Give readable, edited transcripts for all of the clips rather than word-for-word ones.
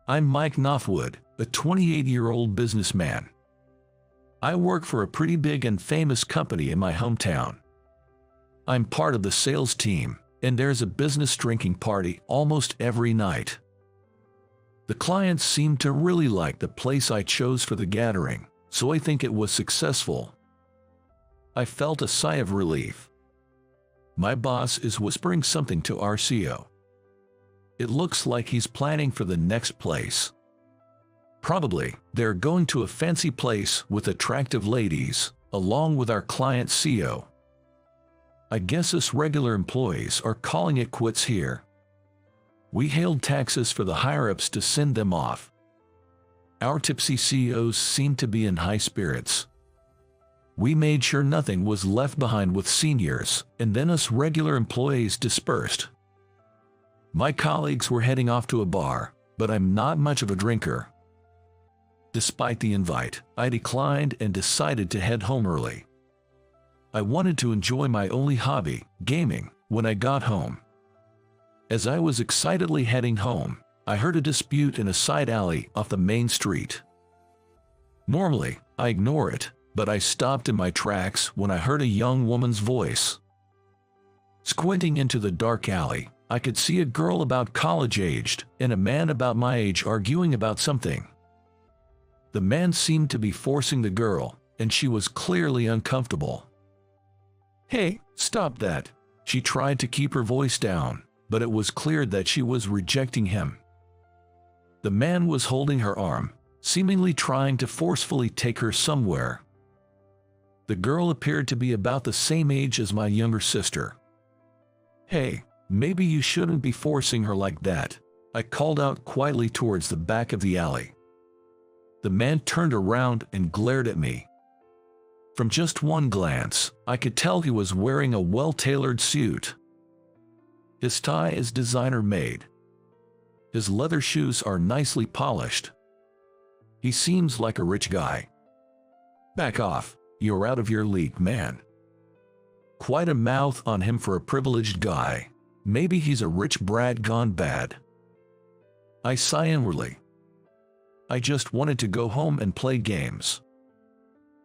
I'm Mike Knopfwood, a 28-year-old businessman. I work for a pretty big and famous company in my hometown. I'm part of the sales team, and there's a business drinking party almost every night. The clients seem to really like the place I chose for the gathering, so I think it was successful. I felt a sigh of relief. My boss is whispering something to our CEO. It looks like he's planning for the next place. Probably, they're going to a fancy place with attractive ladies, along with our client CEO. I guess us regular employees are calling it quits here. We hailed taxis for the higher-ups to send them off. Our tipsy CEOs seemed to be in high spirits. We made sure nothing was left behind with seniors, and then us regular employees dispersed. My colleagues were heading off to a bar, but I'm not much of a drinker. Despite the invite, I declined and decided to head home early. I wanted to enjoy my only hobby, gaming, when I got home. As I was excitedly heading home, I heard a dispute in a side alley off the main street. Normally, I ignore it, but I stopped in my tracks when I heard a young woman's voice. Squinting into the dark alley, I could see a girl about college-aged and a man about my age arguing about something. The man seemed to be forcing the girl, and she was clearly uncomfortable. "Hey, stop that!" She tried to keep her voice down, but it was clear that she was rejecting him. The man was holding her arm, seemingly trying to forcefully take her somewhere. The girl appeared to be about the same age as my younger sister. "Hey, maybe you shouldn't be forcing her like that," I called out quietly towards the back of the alley. The man turned around and glared at me. From just one glance, I could tell he was wearing a well-tailored suit. His tie is designer-made. His leather shoes are nicely polished. He seems like a rich guy. "Back off, you're out of your league, man." Quite a mouth on him for a privileged guy. Maybe he's a rich brat gone bad. I sigh inwardly. I just wanted to go home and play games.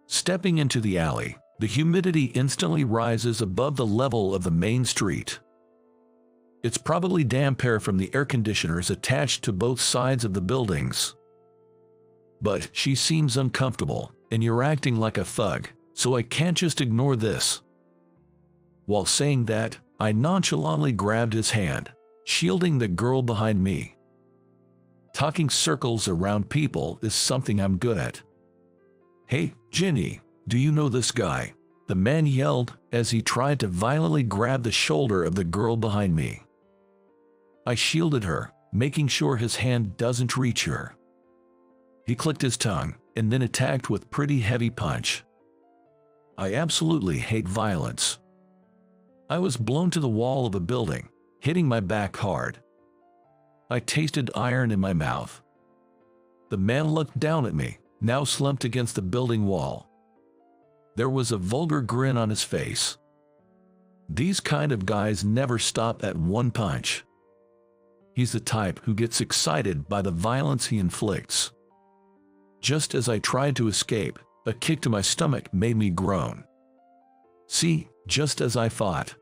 Stepping into the alley, the humidity instantly rises above the level of the main street. It's probably damp air from the air conditioners attached to both sides of the buildings. But she seems uncomfortable, and you're acting like a thug, so I can't just ignore this. While saying that, I nonchalantly grabbed his hand, shielding the girl behind me. Talking circles around people is something I'm good at. "Hey, Ginny, do you know this guy?" the man yelled as he tried to violently grab the shoulder of the girl behind me. I shielded her, making sure his hand doesn't reach her. He clicked his tongue and then attacked with pretty heavy punch. I absolutely hate violence. I was blown to the wall of a building, hitting my back hard. I tasted iron in my mouth. The man looked down at me, now slumped against the building wall. There was a vulgar grin on his face. These kind of guys never stop at one punch. He's the type who gets excited by the violence he inflicts. Just as I tried to escape, a kick to my stomach made me groan. See, just as I thought.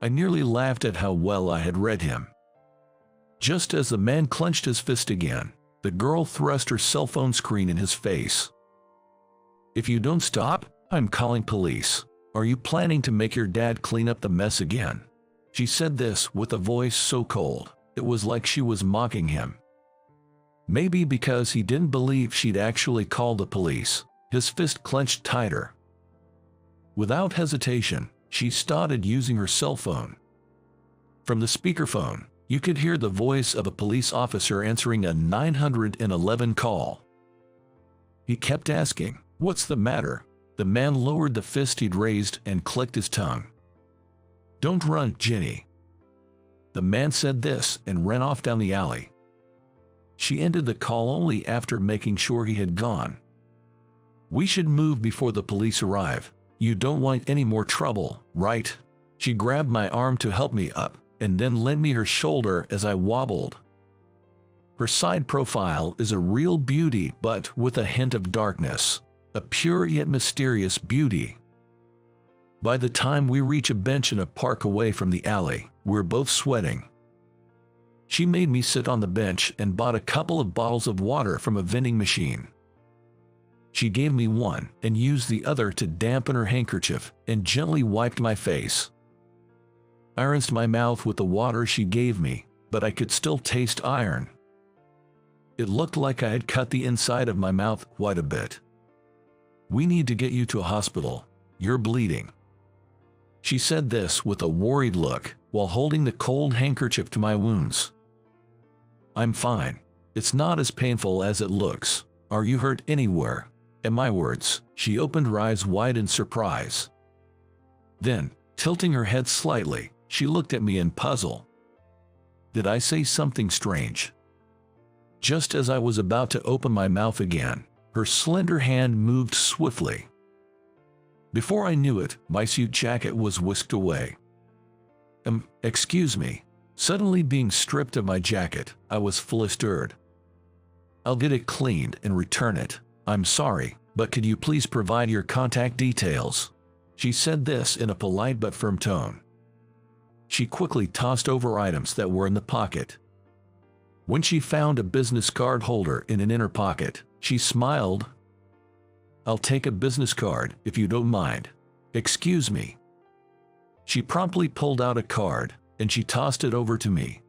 I nearly laughed at how well I had read him. Just as the man clenched his fist again, the girl thrust her cell phone screen in his face. "If you don't stop, I'm calling police. Are you planning to make your dad clean up the mess again?" She said this with a voice so cold, it was like she was mocking him. Maybe because he didn't believe she'd actually call the police, his fist clenched tighter. Without hesitation, she started using her cell phone. From the speakerphone, you could hear the voice of a police officer answering a 911 call. He kept asking, "What's the matter?" The man lowered the fist he'd raised and clicked his tongue. "Don't run, Ginny." The man said this and ran off down the alley. She ended the call only after making sure he had gone. "We should move before the police arrive. You don't want any more trouble, right?" She grabbed my arm to help me up, and then lent me her shoulder as I wobbled. Her side profile is a real beauty, but with a hint of darkness. A pure yet mysterious beauty. By the time we reach a bench in a park away from the alley, we're both sweating. She made me sit on the bench and bought a couple of bottles of water from a vending machine. She gave me one and used the other to dampen her handkerchief and gently wiped my face. I rinsed my mouth with the water she gave me, but I could still taste iron. It looked like I had cut the inside of my mouth quite a bit. "We need to get you to a hospital. You're bleeding." She said this with a worried look while holding the cold handkerchief to my wounds. "I'm fine. It's not as painful as it looks. Are you hurt anywhere?" At my words, she opened her eyes wide in surprise. Then, tilting her head slightly, she looked at me in puzzle. Did I say something strange? Just as I was about to open my mouth again, her slender hand moved swiftly. Before I knew it, my suit jacket was whisked away. Excuse me." Suddenly being stripped of my jacket, I was flustered. "I'll get it cleaned and return it. I'm sorry, but could you please provide your contact details?" She said this in a polite but firm tone. She quickly tossed over items that were in the pocket. When she found a business card holder in an inner pocket, she smiled. "I'll take a business card, if you don't mind." "Excuse me." She promptly pulled out a card, and she tossed it over to me.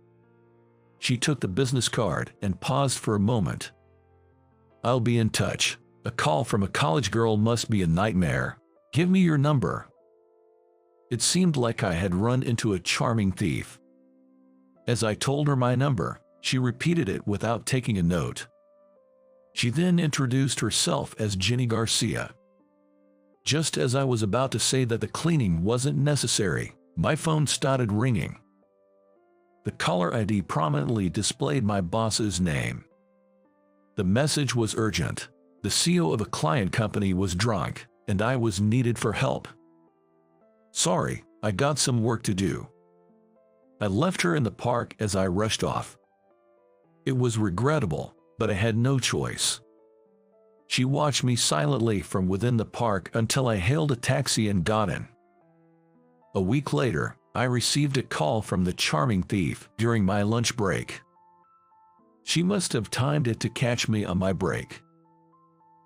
She took the business card and paused for a moment. "I'll be in touch. A call from a college girl must be a nightmare. Give me your number." It seemed like I had run into a charming thief. As I told her my number, she repeated it without taking a note. She then introduced herself as Jenny Garcia. Just as I was about to say that the cleaning wasn't necessary, my phone started ringing. The caller ID prominently displayed my boss's name. The message was urgent. The CEO of a client company was drunk, and I was needed for help. "Sorry, I got some work to do." I left her in the park as I rushed off. It was regrettable, but I had no choice. She watched me silently from within the park until I hailed a taxi and got in. A week later, I received a call from the charming thief during my lunch break. She must have timed it to catch me on my break.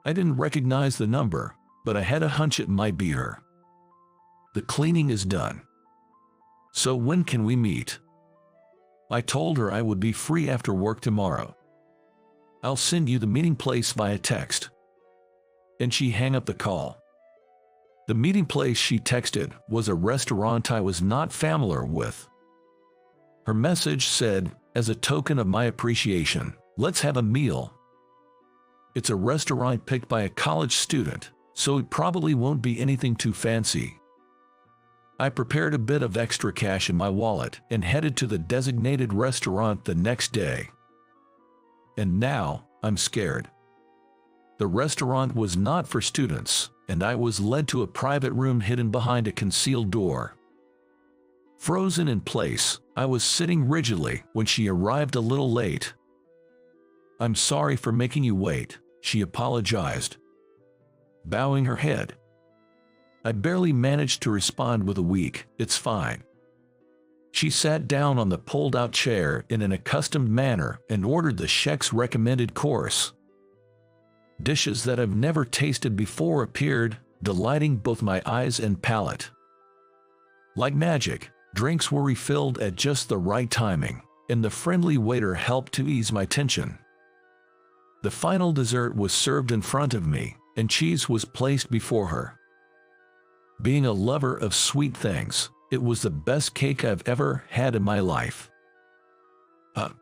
I didn't recognize the number, but I had a hunch it might be her. "The cleaning is done. So when can we meet?" I told her I would be free after work tomorrow. "I'll send you the meeting place via text." And she hung up the call. The meeting place she texted was a restaurant I was not familiar with. Her message said, "As a token of my appreciation, let's have a meal." It's a restaurant picked by a college student, so it probably won't be anything too fancy. I prepared a bit of extra cash in my wallet and headed to the designated restaurant the next day. And now, I'm scared. The restaurant was not for students, and I was led to a private room hidden behind a concealed door. Frozen in place, I was sitting rigidly when she arrived a little late. "I'm sorry for making you wait," she apologized, bowing her head. I barely managed to respond with a weak, "It's fine." She sat down on the pulled-out chair in an accustomed manner and ordered the chef's recommended course. Dishes that I've never tasted before appeared, delighting both my eyes and palate. Like magic, drinks were refilled at just the right timing, and the friendly waiter helped to ease my tension. The final dessert was served in front of me, and cheese was placed before her. Being a lover of sweet things, it was the best cake I've ever had in my life.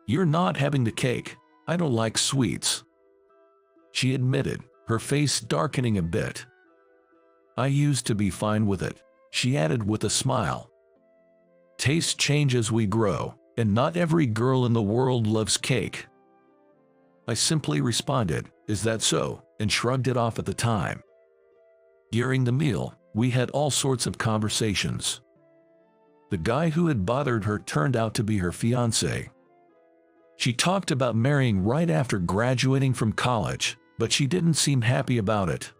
You're not having the cake. I don't like sweets," she admitted, her face darkening a bit. "I used to be fine with it," she added with a smile. "Tastes change as we grow, and not every girl in the world loves cake." I simply responded, "Is that so?" and shrugged it off at the time. During the meal, we had all sorts of conversations. The guy who had bothered her turned out to be her fiancé. She talked about marrying right after graduating from college, but she didn't seem happy about it.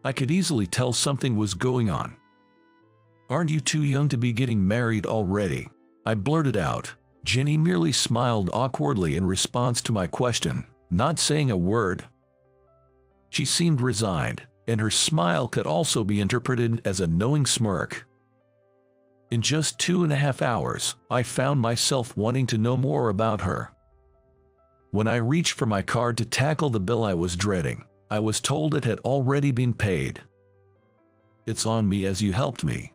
I could easily tell something was going on. "Aren't you too young to be getting married already?" I blurted out. Jenny merely smiled awkwardly in response to my question, not saying a word. She seemed resigned, and her smile could also be interpreted as a knowing smirk. In just 2.5 hours, I found myself wanting to know more about her. When I reached for my card to tackle the bill I was dreading, I was told it had already been paid. "It's on me as you helped me,"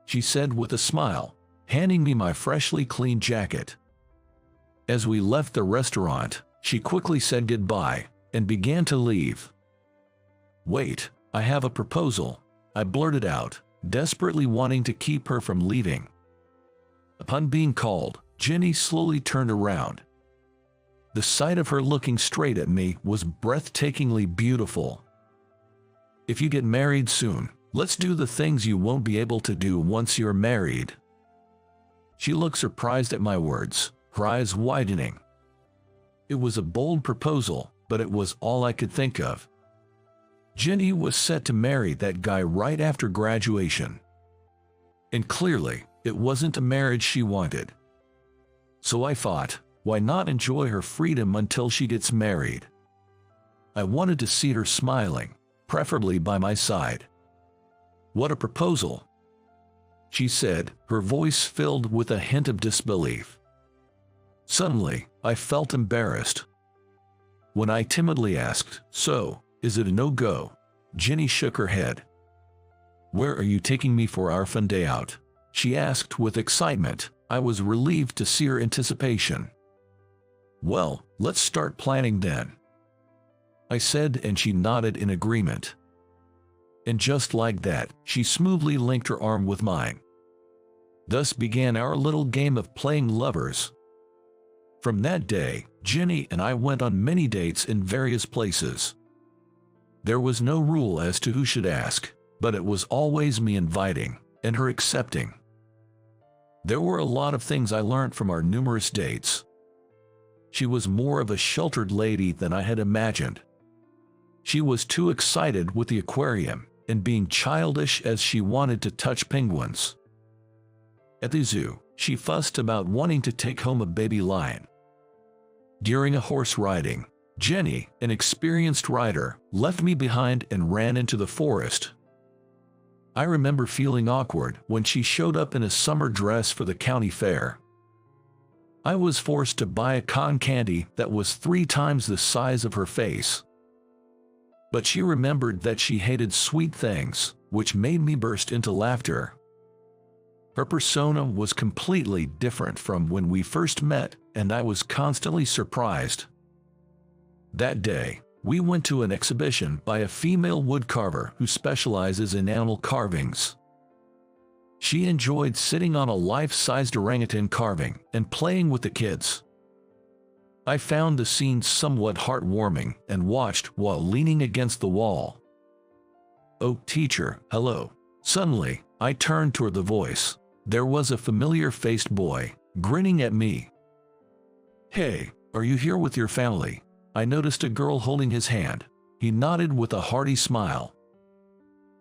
she said with a smile, handing me my freshly cleaned jacket. As we left the restaurant, she quickly said goodbye and began to leave. "Wait, I have a proposal," I blurted out, desperately wanting to keep her from leaving. Upon being called, Jenny slowly turned around. The sight of her looking straight at me was breathtakingly beautiful. "If you get married soon, let's do the things you won't be able to do once you're married." She looked surprised at my words, her eyes widening. It was a bold proposal, but it was all I could think of. Jenny was set to marry that guy right after graduation. And clearly, it wasn't a marriage she wanted. So I thought, why not enjoy her freedom until she gets married? I wanted to see her smiling, preferably by my side. "What a proposal," she said, her voice filled with a hint of disbelief. Suddenly, I felt embarrassed. When I timidly asked, "So, is it a no-go?" Jenny shook her head. "Where are you taking me for our fun day out?" she asked with excitement. I was relieved to see her anticipation. "Well, let's start planning then," I said, and she nodded in agreement. And just like that, she smoothly linked her arm with mine. Thus began our little game of playing lovers. From that day, Jenny and I went on many dates in various places. There was no rule as to who should ask, but it was always me inviting, and her accepting. There were a lot of things I learned from our numerous dates. She was more of a sheltered lady than I had imagined. She was too excited with the aquarium and being childish as she wanted to touch penguins. At the zoo, she fussed about wanting to take home a baby lion. During a horse riding, Jenny, an experienced rider, left me behind and ran into the forest. I remember feeling awkward when she showed up in a summer dress for the county fair. I was forced to buy a cotton candy that was 3 times the size of her face. But she remembered that she hated sweet things, which made me burst into laughter. Her persona was completely different from when we first met, and I was constantly surprised. That day, we went to an exhibition by a female woodcarver who specializes in animal carvings. She enjoyed sitting on a life-sized orangutan carving and playing with the kids. I found the scene somewhat heartwarming and watched while leaning against the wall. "Oh, teacher, hello." Suddenly, I turned toward the voice. There was a familiar-faced boy, grinning at me. "Hey, are you here with your family?" I noticed a girl holding his hand. He nodded with a hearty smile.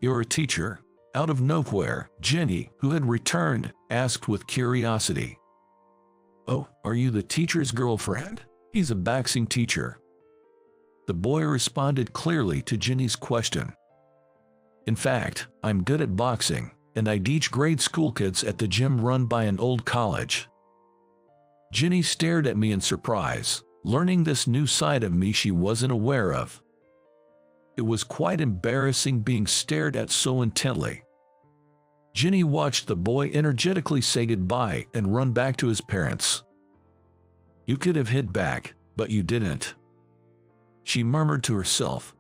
"You're a teacher?" Out of nowhere, Jenny, who had returned, asked with curiosity. "Oh, are you the teacher's girlfriend?" "He's a boxing teacher." The boy responded clearly to Jenny's question. "In fact, I'm good at boxing, and I teach grade school kids at the gym run by an old college." Jenny stared at me in surprise, learning this new side of me she wasn't aware of. It was quite embarrassing being stared at so intently. Jenny watched the boy energetically say goodbye and run back to his parents. "You could have hit back, but you didn't," she murmured to herself.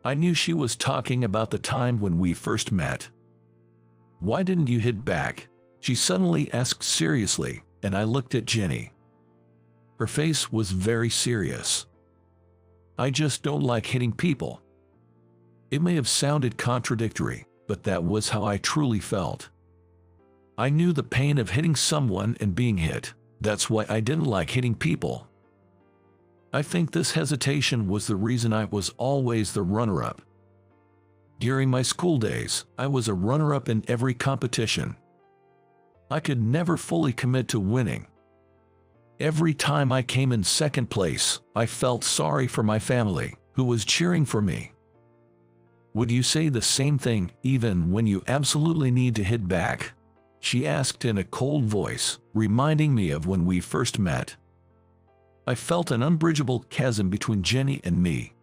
I knew she was talking about the time when we first met. "Why didn't you hit back?" she suddenly asked seriously, and I looked at Jenny. Her face was very serious. "I just don't like hitting people." It may have sounded contradictory, but that was how I truly felt. I knew the pain of hitting someone and being hit, That's why I didn't like hitting people. I think this hesitation was the reason I was always the runner-up. During my school days, I was a runner-up in every competition. I could never fully commit to winning. Every time I came in second place, I felt sorry for my family, who was cheering for me. Would you say the same thing even when you absolutely need to hit back? She asked in a cold voice, reminding me of when we first met. I felt an unbridgeable chasm between Jenny and me,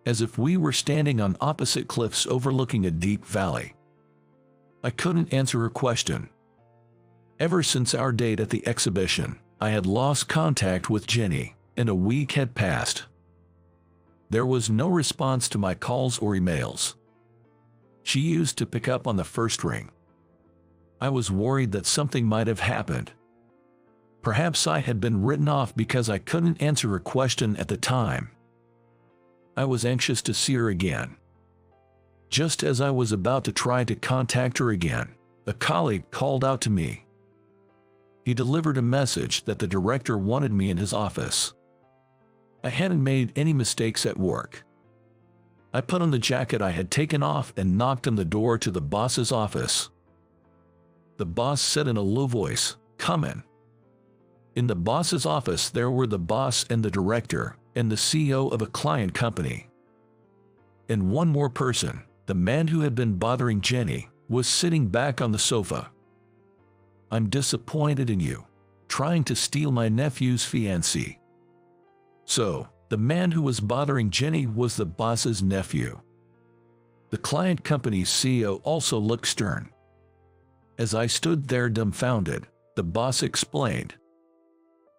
as if we were standing on opposite cliffs overlooking a deep valley. I couldn't answer her question. Ever since our date at the exhibition, I had lost contact with Jenny, and a week had passed. There was no response to my calls or emails. She used to pick up on the first ring. I was worried that something might have happened. Perhaps I had been written off because I couldn't answer her question at the time. I was anxious to see her again. Just as I was about to try to contact her again, a colleague called out to me. He delivered a message that the director wanted me in his office. I hadn't made any mistakes at work. I put on the jacket I had taken off and knocked on the door to the boss's office. The boss said in a low voice, "Come in." In the boss's office there were the boss and the director, and the CEO of a client company. And one more person, the man who had been bothering Jenny, was sitting back on the sofa. "I'm disappointed in you, trying to steal my nephew's fiancée." So, the man who was bothering Jenny was the boss's nephew. The client company's CEO also looked stern. As I stood there dumbfounded, the boss explained.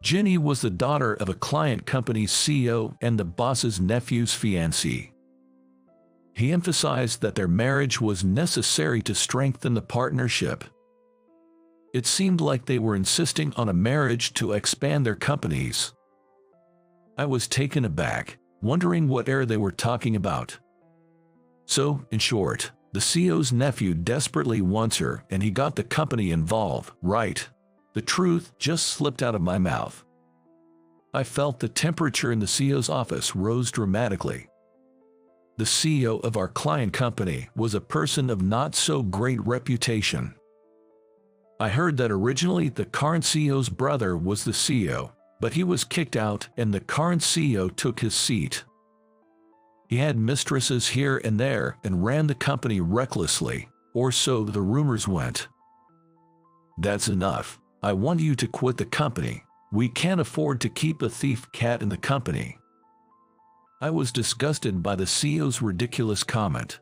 Jenny was the daughter of a client company's CEO and the boss's nephew's fiancée. He emphasized that their marriage was necessary to strengthen the partnership. It seemed like they were insisting on a marriage to expand their companies. I was taken aback, wondering what era they were talking about. So, in short, the CEO's nephew desperately wants her and he got the company involved, right? The truth just slipped out of my mouth. I felt the temperature in the CEO's office rose dramatically. The CEO of our client company was a person of not so great reputation. I heard that originally the current CEO's brother was the CEO, but he was kicked out and the current CEO took his seat. He had mistresses here and there and ran the company recklessly, or so the rumors went. "That's enough. I want you to quit the company. We can't afford to keep a thief cat in the company." I was disgusted by the CEO's ridiculous comment.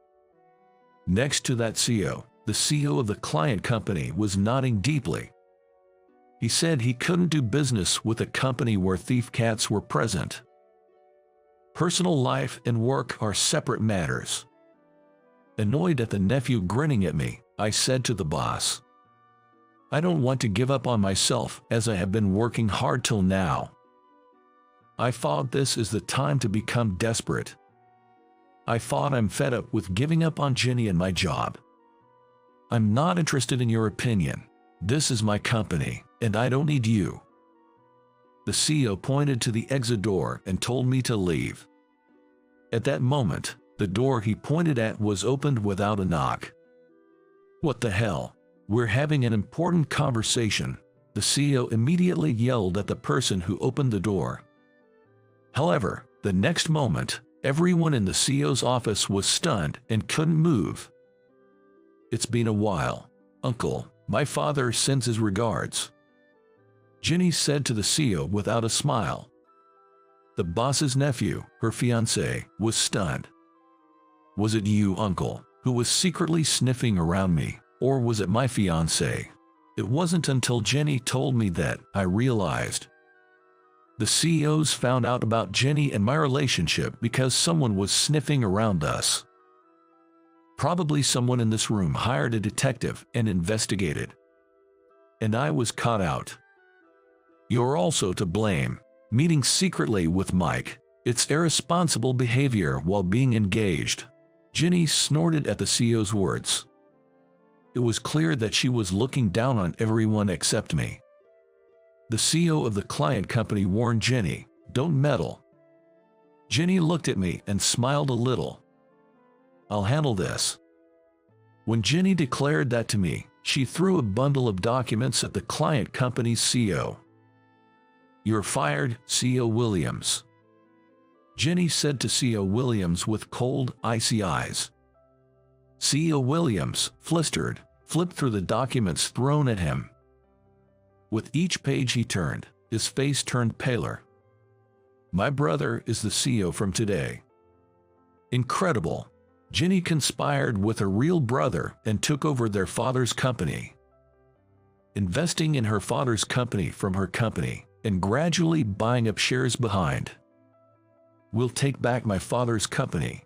Next to that CEO, the CEO of the client company was nodding deeply. He said he couldn't do business with a company where thief cats were present. Personal life and work are separate matters. Annoyed at the nephew grinning at me, I said to the boss, "I don't want to give up on myself as I have been working hard till now. I thought this is the time to become desperate. I thought I'm fed up with giving up on Jenny and my job. I'm not interested in your opinion. This is my company, and I don't need you." The CEO pointed to the exit door and told me to leave. At that moment, the door he pointed at was opened without a knock. "What the hell? We're having an important conversation," the CEO immediately yelled at the person who opened the door. However, the next moment, everyone in the CEO's office was stunned and couldn't move. "It's been a while, Uncle. My father sends his regards," Jenny said to the CEO without a smile. The boss's nephew, her fiancé, was stunned. "Was it you, Uncle, who was secretly sniffing around me, or was it my fiancé?" It wasn't until Jenny told me that I realized. The CEOs found out about Jenny and my relationship because someone was sniffing around us. Probably someone in this room hired a detective and investigated. And I was caught out. "You're also to blame. Meeting secretly with Mike. It's irresponsible behavior while being engaged." Jenny snorted at the CEO's words. It was clear that she was looking down on everyone except me. The CEO of the client company warned Jenny, "Don't meddle." Jenny looked at me and smiled a little. "I'll handle this." When Jenny declared that to me, she threw a bundle of documents at the client company's CEO. "You're fired, CEO Williams," Jenny said to CEO Williams with cold, icy eyes. CEO Williams, flustered, flipped through the documents thrown at him. With each page he turned, his face turned paler. "My brother is the CEO from today." Incredible. Jenny conspired with her real brother and took over their father's company, investing in her father's company from her company, and gradually buying up shares behind. "We'll take back my father's company."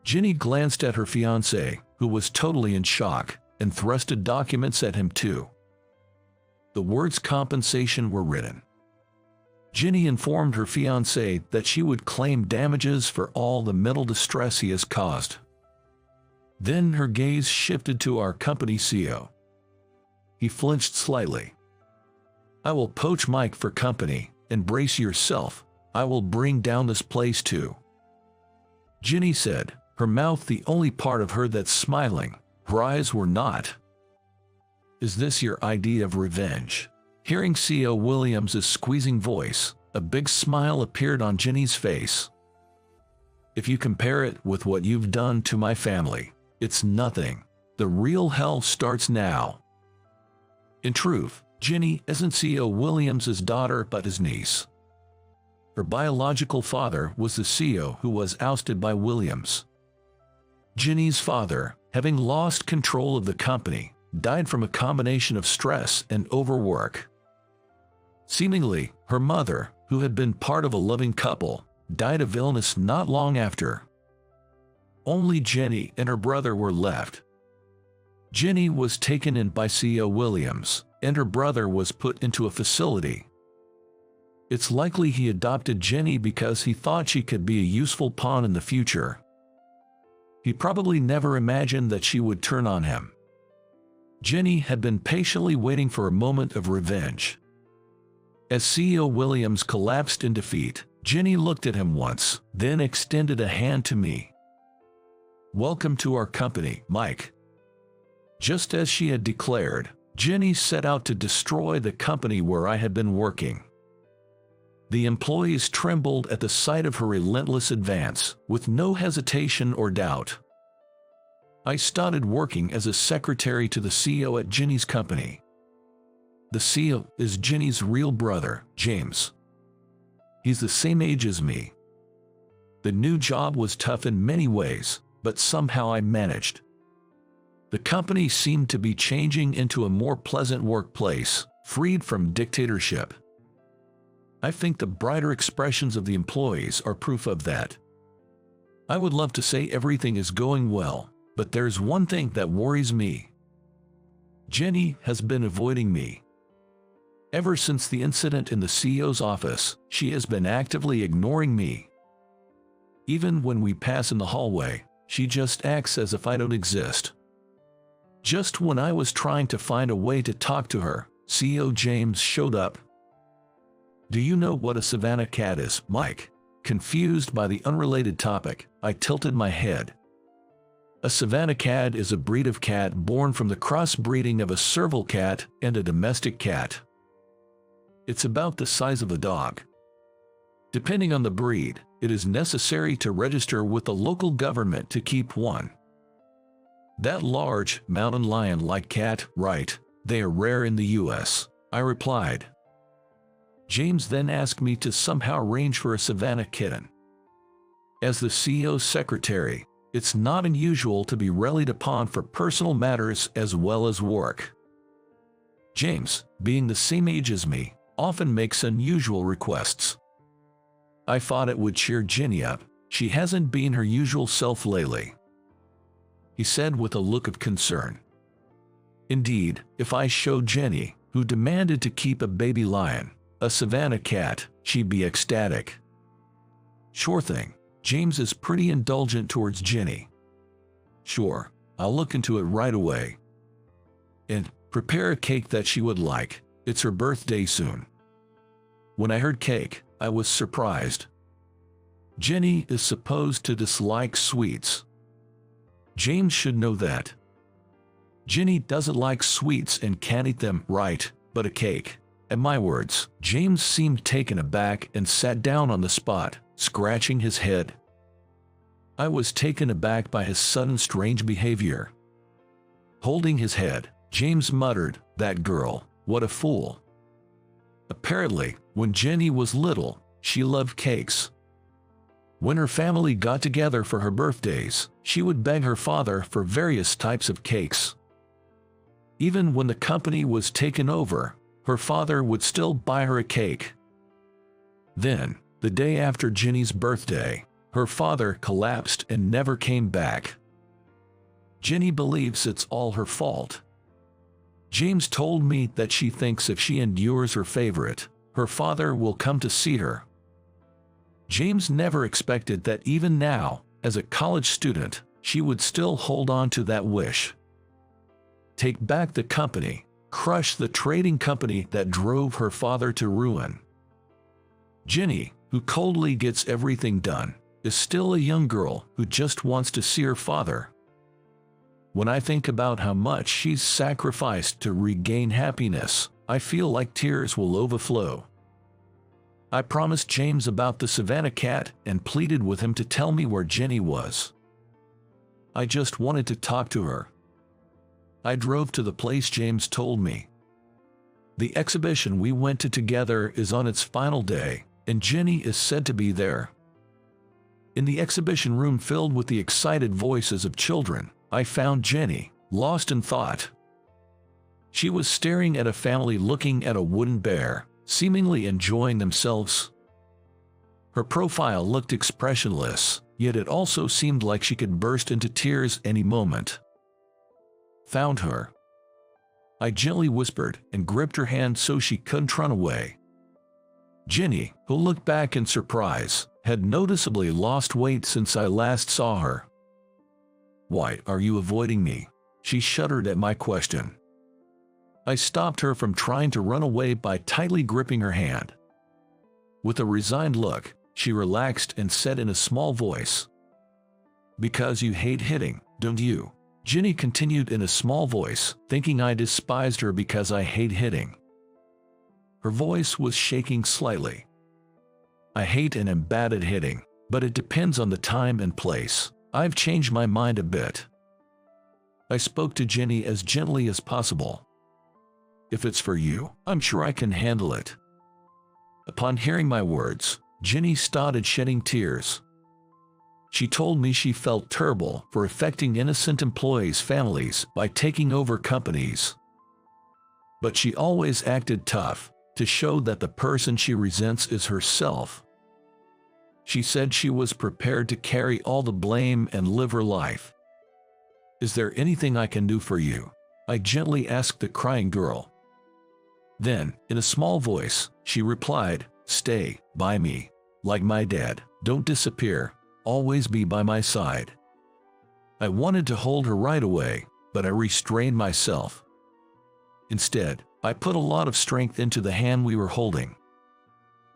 Jenny glanced at her fiancé, who was totally in shock, and thrusted documents at him too. The words compensation were written. Jenny informed her fiancé that she would claim damages for all the mental distress he has caused. Then her gaze shifted to our company CEO. He flinched slightly. "I will poach Mike for company, and brace yourself, I will bring down this place too," Jenny said, her mouth the only part of her that's smiling. Her eyes were not. "Is this your idea of revenge?" Hearing CEO Williams' squeezing voice, a big smile appeared on Jenny's face. "If you compare it with what you've done to my family, it's nothing. The real hell starts now." In truth, Jenny isn't CEO Williams' daughter but his niece. Her biological father was the CEO who was ousted by Williams. Jenny's father, having lost control of the company, died from a combination of stress and overwork. Seemingly, her mother, who had been part of a loving couple, died of illness not long after. Only Jenny and her brother were left. Jenny was taken in by CEO Williams, and her brother was put into a facility. It's likely he adopted Jenny because he thought she could be a useful pawn in the future. He probably never imagined that she would turn on him. Jenny had been patiently waiting for a moment of revenge. As CEO Williams collapsed in defeat, Jenny looked at him once, then extended a hand to me. "Welcome to our company, Mike." Just as she had declared, Jenny set out to destroy the company where I had been working. The employees trembled at the sight of her relentless advance, with no hesitation or doubt. I started working as a secretary to the CEO at Jenny's company. The CEO is Jenny's real brother, James. He's the same age as me. The new job was tough in many ways, but somehow I managed. The company seemed to be changing into a more pleasant workplace, freed from dictatorship. I think the brighter expressions of the employees are proof of that. I would love to say everything is going well, but there's one thing that worries me. Jenny has been avoiding me. Ever since the incident in the CEO's office, she has been actively ignoring me. Even when we pass in the hallway, she just acts as if I don't exist. Just when I was trying to find a way to talk to her, CEO James showed up. "Do you know what a Savannah cat is, Mike?" Confused by the unrelated topic, I tilted my head. A Savannah cat is a breed of cat born from the crossbreeding of a serval cat and a domestic cat. It's about the size of a dog. Depending on the breed, it is necessary to register with the local government to keep one. "That large, mountain lion-like cat, right? They are rare in the US, I replied. James then asked me to somehow arrange for a Savannah kitten. As the CEO's secretary, it's not unusual to be relied upon for personal matters as well as work. James, being the same age as me, often makes unusual requests. I thought it would cheer Jenny up. She hasn't been her usual self lately," he said with a look of concern. Indeed, if I showed Jenny, who demanded to keep a baby lion, a Savannah cat, she'd be ecstatic. "Sure thing. James is pretty indulgent towards Jenny." "Sure, I'll look into it right away. And prepare a cake that she would like," It's her birthday soon. When I heard cake, I was surprised. Jenny is supposed to dislike sweets. James should know that. Jenny doesn't like sweets and can't eat them, right, but a cake. At my words, James seemed taken aback and sat down on the spot, scratching his head. I was taken aback by his sudden strange behavior. Holding his head, James muttered, "That girl, what a fool." Apparently, when Jenny was little, she loved cakes. When her family got together for her birthdays, she would beg her father for various types of cakes. Even when the company was taken over, her father would still buy her a cake. Then, the day after Jenny's birthday, her father collapsed and never came back. Jenny believes it's all her fault. James told me that she thinks if she endures her favorite, her father will come to see her. James never expected that even now, as a college student, she would still hold on to that wish. Take back the company, crush the trading company that drove her father to ruin. Jenny, who coldly gets everything done, is still a young girl who just wants to see her father. When I think about how much she's sacrificed to regain happiness, I feel like tears will overflow. I promised James about the Savannah cat and pleaded with him to tell me where Jenny was. I just wanted to talk to her. I drove to the place James told me. The exhibition we went to together is on its final day, and Jenny is said to be there. In the exhibition room filled with the excited voices of children, I found Jenny, lost in thought. She was staring at a family looking at a wooden bear, seemingly enjoying themselves. Her profile looked expressionless, yet it also seemed like she could burst into tears any moment. Found her. I gently whispered and gripped her hand so she couldn't run away. Jenny, who looked back in surprise, had noticeably lost weight since I last saw her. "Why are you avoiding me?" She shuddered at my question. I stopped her from trying to run away by tightly gripping her hand. With a resigned look, she relaxed and said in a small voice, "Because you hate hitting, don't you?" Jenny continued in a small voice, thinking I despised her because I hate hitting. Her voice was shaking slightly. "I hate and am bad at hitting, but it depends on the time and place. I've changed my mind a bit." I spoke to Jenny as gently as possible. "If it's for you, I'm sure I can handle it." Upon hearing my words, Jenny started shedding tears. She told me she felt terrible for affecting innocent employees' families by taking over companies. But she always acted tough, to show that the person she resents is herself. She said she was prepared to carry all the blame and live her life. "Is there anything I can do for you?" I gently asked the crying girl. Then, in a small voice, she replied, "Stay by me. Like my dad, don't disappear. Always be by my side." I wanted to hold her right away, but I restrained myself. Instead, I put a lot of strength into the hand we were holding.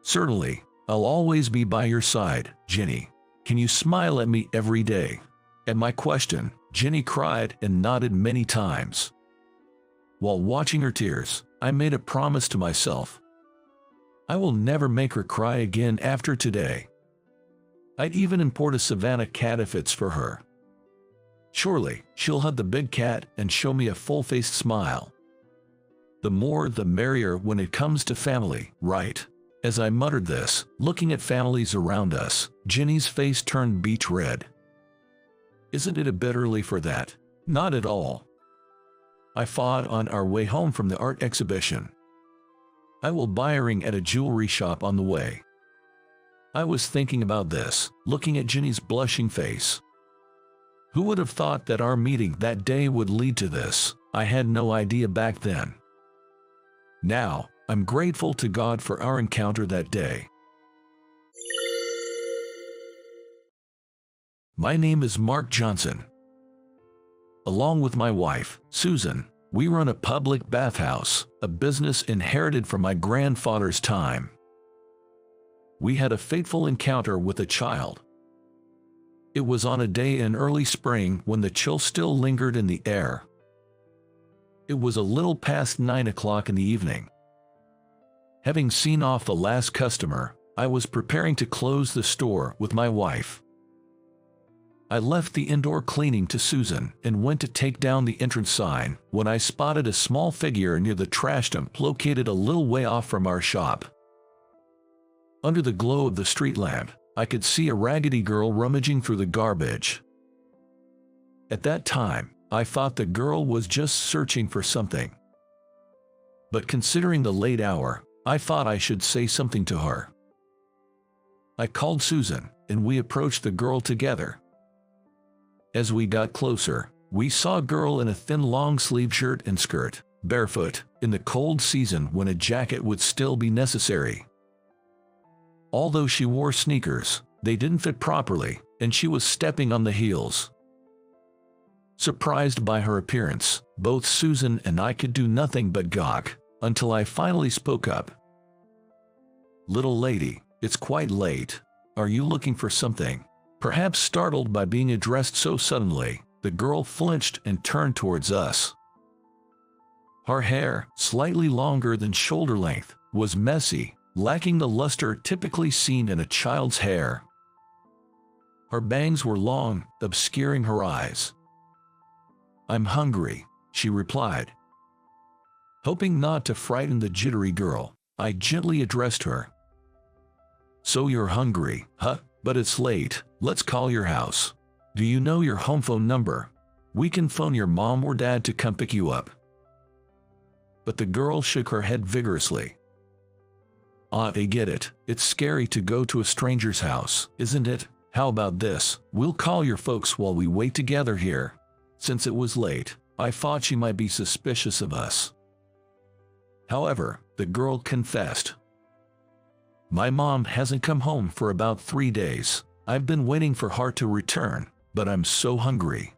"Certainly, I'll always be by your side, Jenny. Can you smile at me every day?" At my question, Jenny cried and nodded many times. While watching her tears, I made a promise to myself. I will never make her cry again after today. I'd even import a Savannah cat if it's for her. Surely, she'll hug the big cat and show me a full-faced smile. The more the merrier when it comes to family, right? As I muttered this, looking at families around us, Jenny's face turned beet red. Isn't it a bit early for that? Not at all. I thought on our way home from the art exhibition. I will buy a ring at a jewelry shop on the way. I was thinking about this, looking at Jenny's blushing face. Who would have thought that our meeting that day would lead to this? I had no idea back then. Now, I'm grateful to God for our encounter that day. My name is Mark Johnson. Along with my wife, Susan, We run a public bathhouse, a business inherited from my grandfather's time. We had a fateful encounter with a child. It was on a day in early spring when the chill still lingered in the air. It was a little past 9 o'clock in the evening. Having seen off the last customer, I was preparing to close the store with my wife. I left the indoor cleaning to Susan and went to take down the entrance sign when I spotted a small figure near the trash dump located a little way off from our shop. Under the glow of the street lamp, I could see a raggedy girl rummaging through the garbage. At that time, I thought the girl was just searching for something. But considering the late hour, I thought I should say something to her. I called Susan, and we approached the girl together. As we got closer, we saw a girl in a thin long-sleeve shirt and skirt, barefoot, in the cold season when a jacket would still be necessary. Although she wore sneakers, they didn't fit properly, and she was stepping on the heels. Surprised by her appearance, both Susan and I could do nothing but gawk, until I finally spoke up. "Little lady, it's quite late. Are you looking for something?" Perhaps startled by being addressed so suddenly, the girl flinched and turned towards us. Her hair, slightly longer than shoulder length, was messy, lacking the luster typically seen in a child's hair. Her bangs were long, obscuring her eyes. "I'm hungry," she replied. Hoping not to frighten the jittery girl, I gently addressed her. "So you're hungry, huh? But it's late. Let's call your house. Do you know your home phone number? We can phone your mom or dad to come pick you up." But the girl shook her head vigorously. "I get it. It's scary to go to a stranger's house, isn't it? How about this? We'll call your folks while we wait together here." Since it was late, I thought she might be suspicious of us. However, the girl confessed. "My mom hasn't come home for about 3 days. I've been waiting for her to return, but I'm so hungry."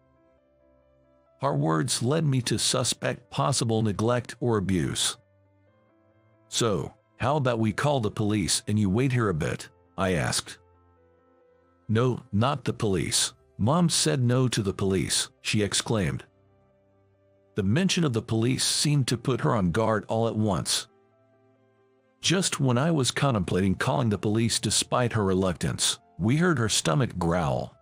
Her words led me to suspect possible neglect or abuse. "So, how about we call the police and you wait here a bit?" I asked. "No, not the police. Mom said no to the police," she exclaimed. The mention of the police seemed to put her on guard all at once. Just when I was contemplating calling the police despite her reluctance, we heard her stomach growl.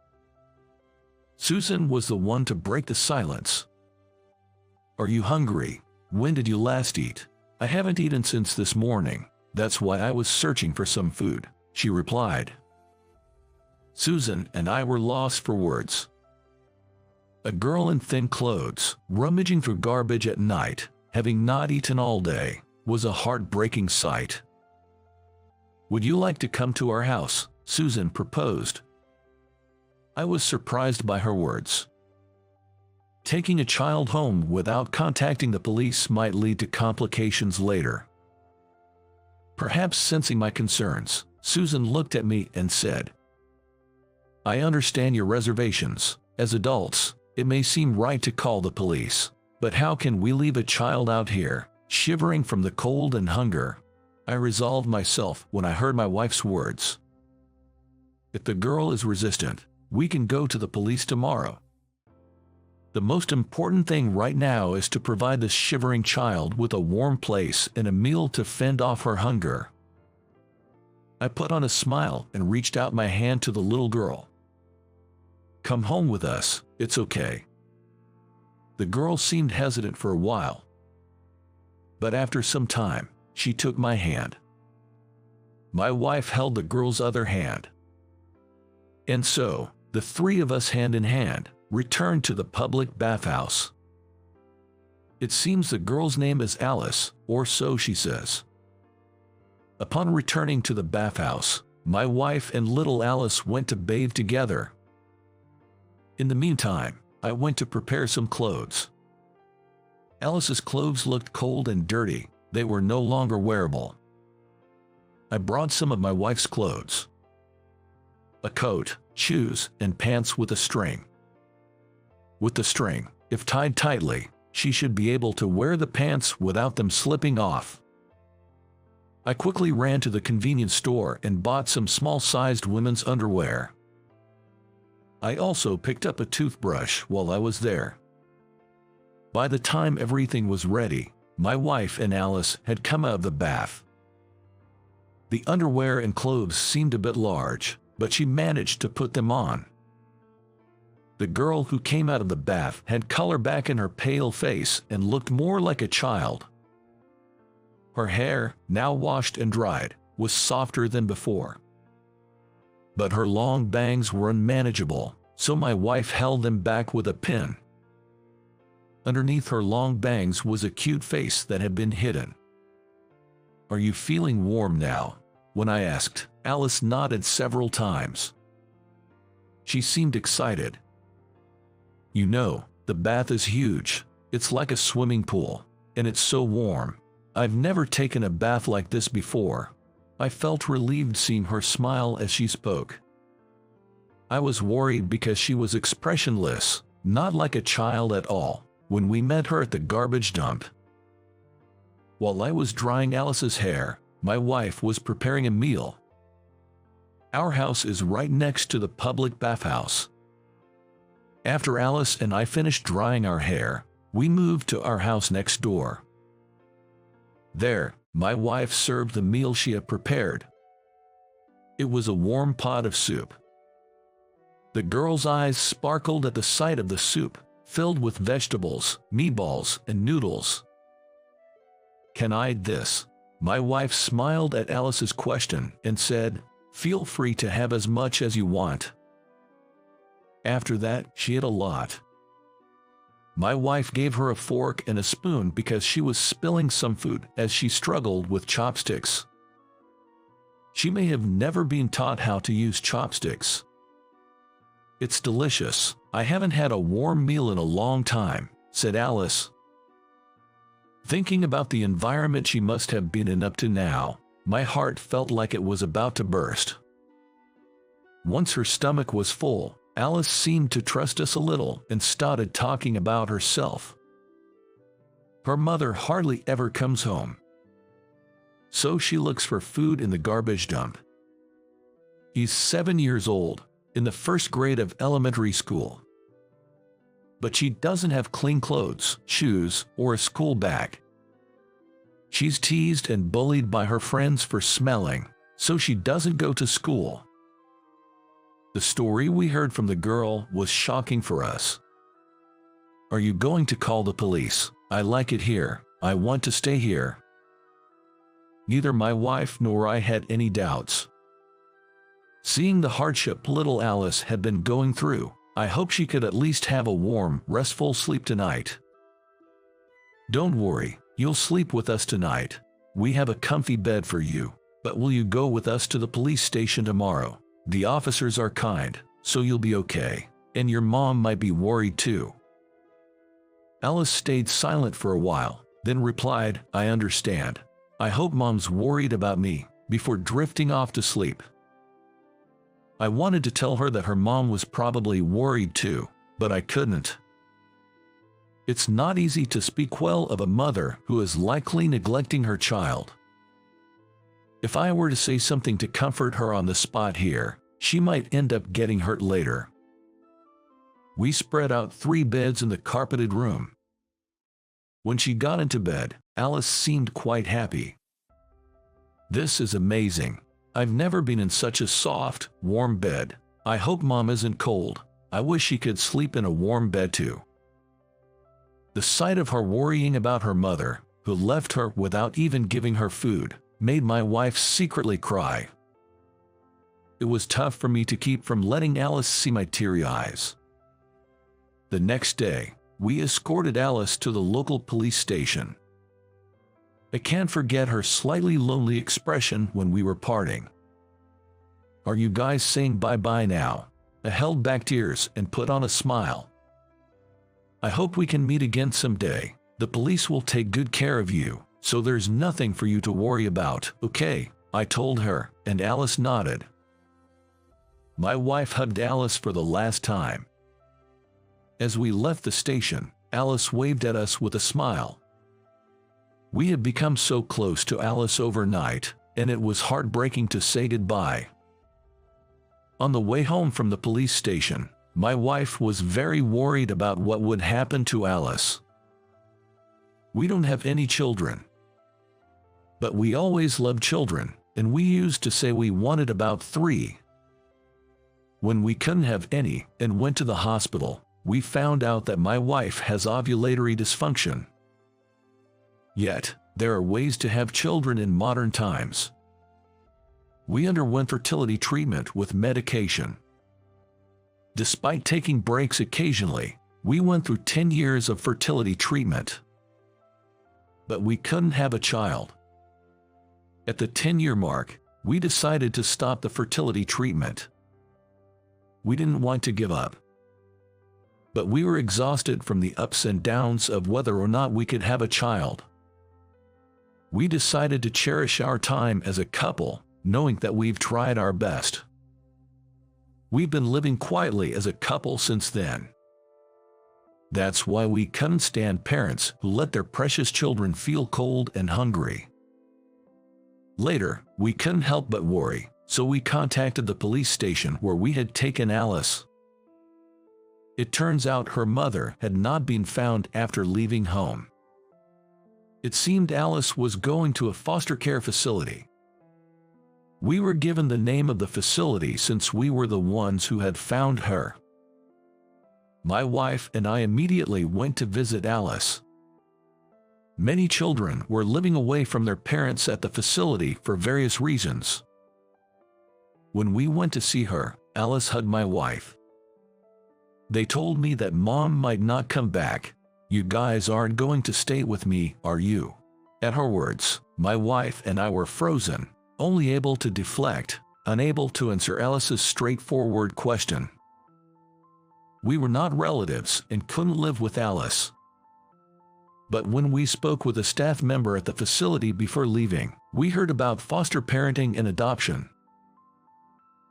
Susan was the one to break the silence. "Are you hungry? When did you last eat?" "I haven't eaten since this morning. That's why I was searching for some food," she replied. Susan and I were lost for words. A girl in thin clothes, rummaging through garbage at night, having not eaten all day, was a heartbreaking sight. "Would you like to come to our house?" Susan proposed. I was surprised by her words. Taking a child home without contacting the police might lead to complications later. Perhaps sensing my concerns, Susan looked at me and said, "I understand your reservations. As adults, it may seem right to call the police, but how can we leave a child out here, shivering from the cold and hunger?" I resolved myself when I heard my wife's words. "If the girl is resistant, we can go to the police tomorrow. The most important thing right now is to provide this shivering child with a warm place and a meal to fend off her hunger." I put on a smile and reached out my hand to the little girl. "Come home with us, it's okay." The girl seemed hesitant for a while. But after some time, she took my hand. My wife held the girl's other hand. And so, the three of us hand in hand, returned to the public bathhouse. It seems the girl's name is Alice, or so she says. Upon returning to the bathhouse, my wife and little Alice went to bathe together. In the meantime, I went to prepare some clothes. Alice's clothes looked cold and dirty. They were no longer wearable. I brought some of my wife's clothes. A coat, shoes, and pants with a string. With the string, if tied tightly, she should be able to wear the pants without them slipping off. I quickly ran to the convenience store and bought some small-sized women's underwear. I also picked up a toothbrush while I was there. By the time everything was ready, my wife and Alice had come out of the bath. The underwear and clothes seemed a bit large, but she managed to put them on. The girl who came out of the bath had color back in her pale face and looked more like a child. Her hair, now washed and dried, was softer than before. But her long bangs were unmanageable, so my wife held them back with a pin. Underneath her long bangs was a cute face that had been hidden. "Are you feeling warm now?" When I asked, Alice nodded several times. She seemed excited. "You know, the bath is huge. It's like a swimming pool, and it's so warm. I've never taken a bath like this before." I felt relieved seeing her smile as she spoke. I was worried because she was expressionless, not like a child at all, when we met her at the garbage dump. While I was drying Alice's hair, my wife was preparing a meal. Our house is right next to the public bathhouse. After Alice and I finished drying our hair, we moved to our house next door. There, my wife served the meal she had prepared. It was a warm pot of soup. The girl's eyes sparkled at the sight of the soup, filled with vegetables, meatballs, and noodles. "Can I eat this?" My wife smiled at Alice's question and said, "Feel free to have as much as you want." After that, she ate a lot. My wife gave her a fork and a spoon because she was spilling some food as she struggled with chopsticks. She may have never been taught how to use chopsticks. "It's delicious. I haven't had a warm meal in a long time," said Alice. Thinking about the environment she must have been in up to now, my heart felt like it was about to burst. Once her stomach was full, Alice seemed to trust us a little and started talking about herself. Her mother hardly ever comes home, so she looks for food in the garbage dump. He's 7 years old, in the first grade of elementary school. But she doesn't have clean clothes, shoes, or a school bag. She's teased and bullied by her friends for smelling, so she doesn't go to school. The story we heard from the girl was shocking for us. "Are you going to call the police? I like it here. I want to stay here." Neither my wife nor I had any doubts. Seeing the hardship little Alice had been going through, I hope she could at least have a warm, restful sleep tonight. "Don't worry, you'll sleep with us tonight. We have a comfy bed for you, but will you go with us to the police station tomorrow? The officers are kind, so you'll be okay, and your mom might be worried too." Alice stayed silent for a while, then replied, "I understand. I hope Mom's worried about me," before drifting off to sleep. I wanted to tell her that her mom was probably worried too, but I couldn't. It's not easy to speak well of a mother who is likely neglecting her child. If I were to say something to comfort her on the spot here, she might end up getting hurt later. We spread out 3 beds in the carpeted room. When she got into bed, Alice seemed quite happy. "This is amazing. I've never been in such a soft, warm bed. I hope Mom isn't cold. I wish she could sleep in a warm bed too." The sight of her worrying about her mother, who left her without even giving her food, made my wife secretly cry. It was tough for me to keep from letting Alice see my teary eyes. The next day, we escorted Alice to the local police station. I can't forget her slightly lonely expression when we were parting. "Are you guys saying bye-bye now?" I held back tears and put on a smile. "I hope we can meet again someday. The police will take good care of you, so there's nothing for you to worry about, okay?" I told her, and Alice nodded. My wife hugged Alice for the last time. As we left the station, Alice waved at us with a smile. We had become so close to Alice overnight, and it was heartbreaking to say goodbye. On the way home from the police station, my wife was very worried about what would happen to Alice. We don't have any children, but we always loved children, and we used to say we wanted about 3. When we couldn't have any and went to the hospital, we found out that my wife has ovulatory dysfunction. Yet, there are ways to have children in modern times. We underwent fertility treatment with medication. Despite taking breaks occasionally, we went through 10 years of fertility treatment. But we couldn't have a child. At the 10-year mark, we decided to stop the fertility treatment. We didn't want to give up. But we were exhausted from the ups and downs of whether or not we could have a child. We decided to cherish our time as a couple, knowing that we've tried our best. We've been living quietly as a couple since then. That's why we couldn't stand parents who let their precious children feel cold and hungry. Later, we couldn't help but worry, so we contacted the police station where we had taken Alice. It turns out her mother had not been found after leaving home. It seemed Alice was going to a foster care facility. We were given the name of the facility since we were the ones who had found her. My wife and I immediately went to visit Alice. Many children were living away from their parents at the facility for various reasons. When we went to see her, Alice hugged my wife. They told me that Mom might not come back. "You guys aren't going to stay with me, are you?" At her words, my wife and I were frozen, only able to deflect, unable to answer Alice's straightforward question. We were not relatives and couldn't live with Alice. But when we spoke with a staff member at the facility before leaving, we heard about foster parenting and adoption.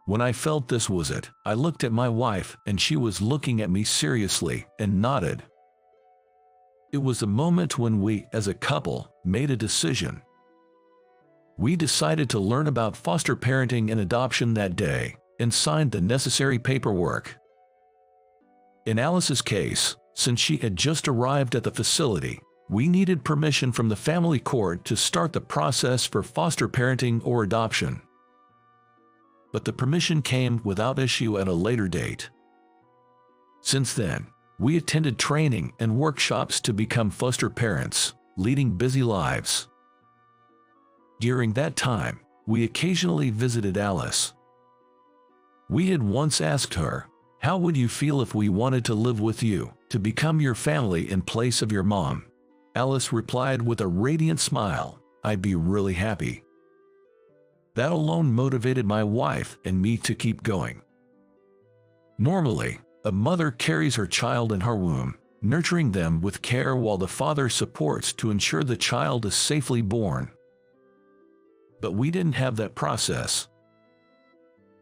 When I felt this was it, I looked at my wife and she was looking at me seriously and nodded. It was a moment when we, as a couple, made a decision. We decided to learn about foster parenting and adoption that day and signed the necessary paperwork. In Alice's case, since she had just arrived at the facility, we needed permission from the family court to start the process for foster parenting or adoption. But the permission came without issue at a later date. Since then, we attended training and workshops to become foster parents, leading busy lives. During that time, we occasionally visited Alice. We had once asked her, "How would you feel if we wanted to live with you, to become your family in place of your mom?" Alice replied with a radiant smile, "I'd be really happy." That alone motivated my wife and me to keep going. Normally, a mother carries her child in her womb, nurturing them with care while the father supports to ensure the child is safely born. But we didn't have that process.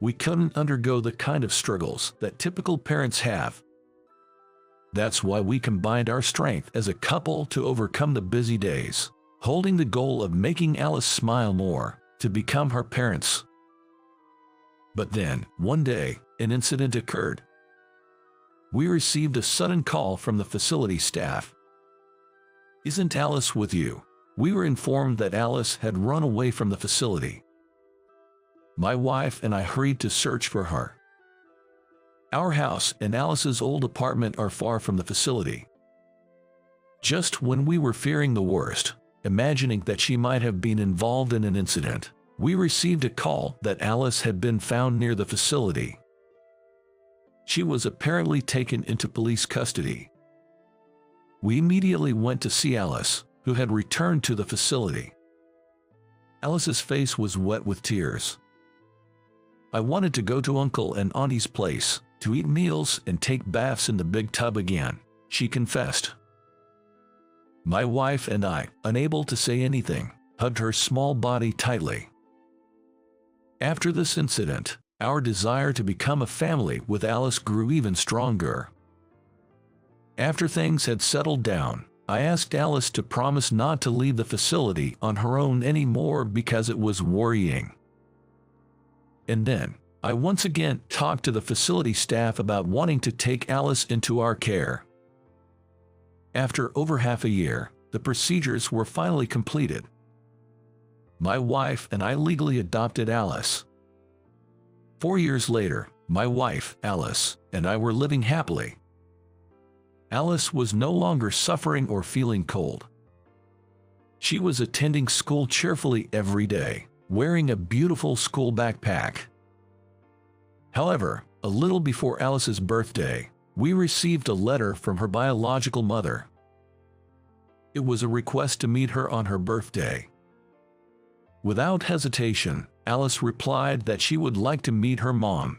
We couldn't undergo the kind of struggles that typical parents have. That's why we combined our strength as a couple to overcome the busy days, holding the goal of making Alice smile more, to become her parents. But then, one day, an incident occurred. We received a sudden call from the facility staff. "Isn't Alice with you?" We were informed that Alice had run away from the facility. My wife and I hurried to search for her. Our house and Alice's old apartment are far from the facility. Just when we were fearing the worst, imagining that she might have been involved in an incident, we received a call that Alice had been found near the facility. She was apparently taken into police custody. We immediately went to see Alice, who had returned to the facility. Alice's face was wet with tears. "I wanted to go to Uncle and Auntie's place, to eat meals and take baths in the big tub again," she confessed. My wife and I, unable to say anything, hugged her small body tightly. After this incident, our desire to become a family with Alice grew even stronger. After things had settled down, I asked Alice to promise not to leave the facility on her own anymore because it was worrying. And then, I once again talked to the facility staff about wanting to take Alice into our care. After over half a year, the procedures were finally completed. My wife and I legally adopted Alice. 4 years later, my wife, Alice, and I were living happily. Alice was no longer suffering or feeling cold. She was attending school cheerfully every day, wearing a beautiful school backpack. However, a little before Alice's birthday, we received a letter from her biological mother. It was a request to meet her on her birthday. Without hesitation, Alice replied that she would like to meet her mom.